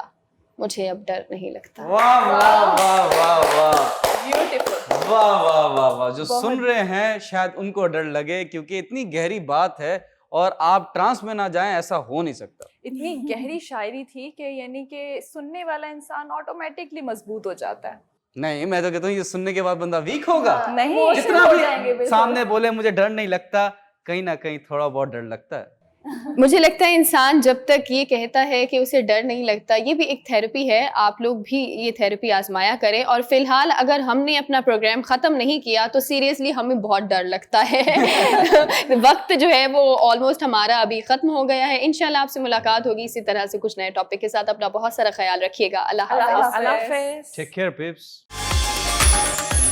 मुझे अब डर नहीं लगता। वाह वाह वाह वाह वाह। ब्यूटीफुल। वाह वाह वाह वाह। जो सुन रहे हैं शायद उनको डर लगे, क्योंकि इतनी गहरी बात है और आप ट्रांस में ना जाएं, ऐसा हो नहीं सकता। इतनी गहरी शायरी थी कि यानी कि सुनने वाला इंसान ऑटोमेटिकली मजबूत हो जाता है। नहीं, मैं तो कहता हूँ ये सुनने के बाद बंदा वीक होगा। नहीं जितना हो भी जाएंगे बिल्कुल। सामने बोले मुझे डर नहीं लगता, कहीं ना कहीं थोड़ा बहुत डर लगता है। मुझे लगता है इंसान जब तक ये कहता है कि उसे डर नहीं लगता, ये भी एक थेरेपी है। आप लोग भी ये थेरेपी आजमाया करें। और फिलहाल अगर हमने अपना प्रोग्राम ख़त्म नहीं किया तो सीरियसली हमें बहुत डर लगता है। वक्त जो है वो ऑलमोस्ट हमारा अभी ख़त्म हो गया है। इंशाल्लाह आपसे मुलाकात होगी इसी तरह से कुछ नए टॉपिक के साथ। अपना बहुत सारा ख्याल रखिएगा। अल्लाह हाफ़िज़। अल्लाह हाफ़िज़। Take care पिप्स।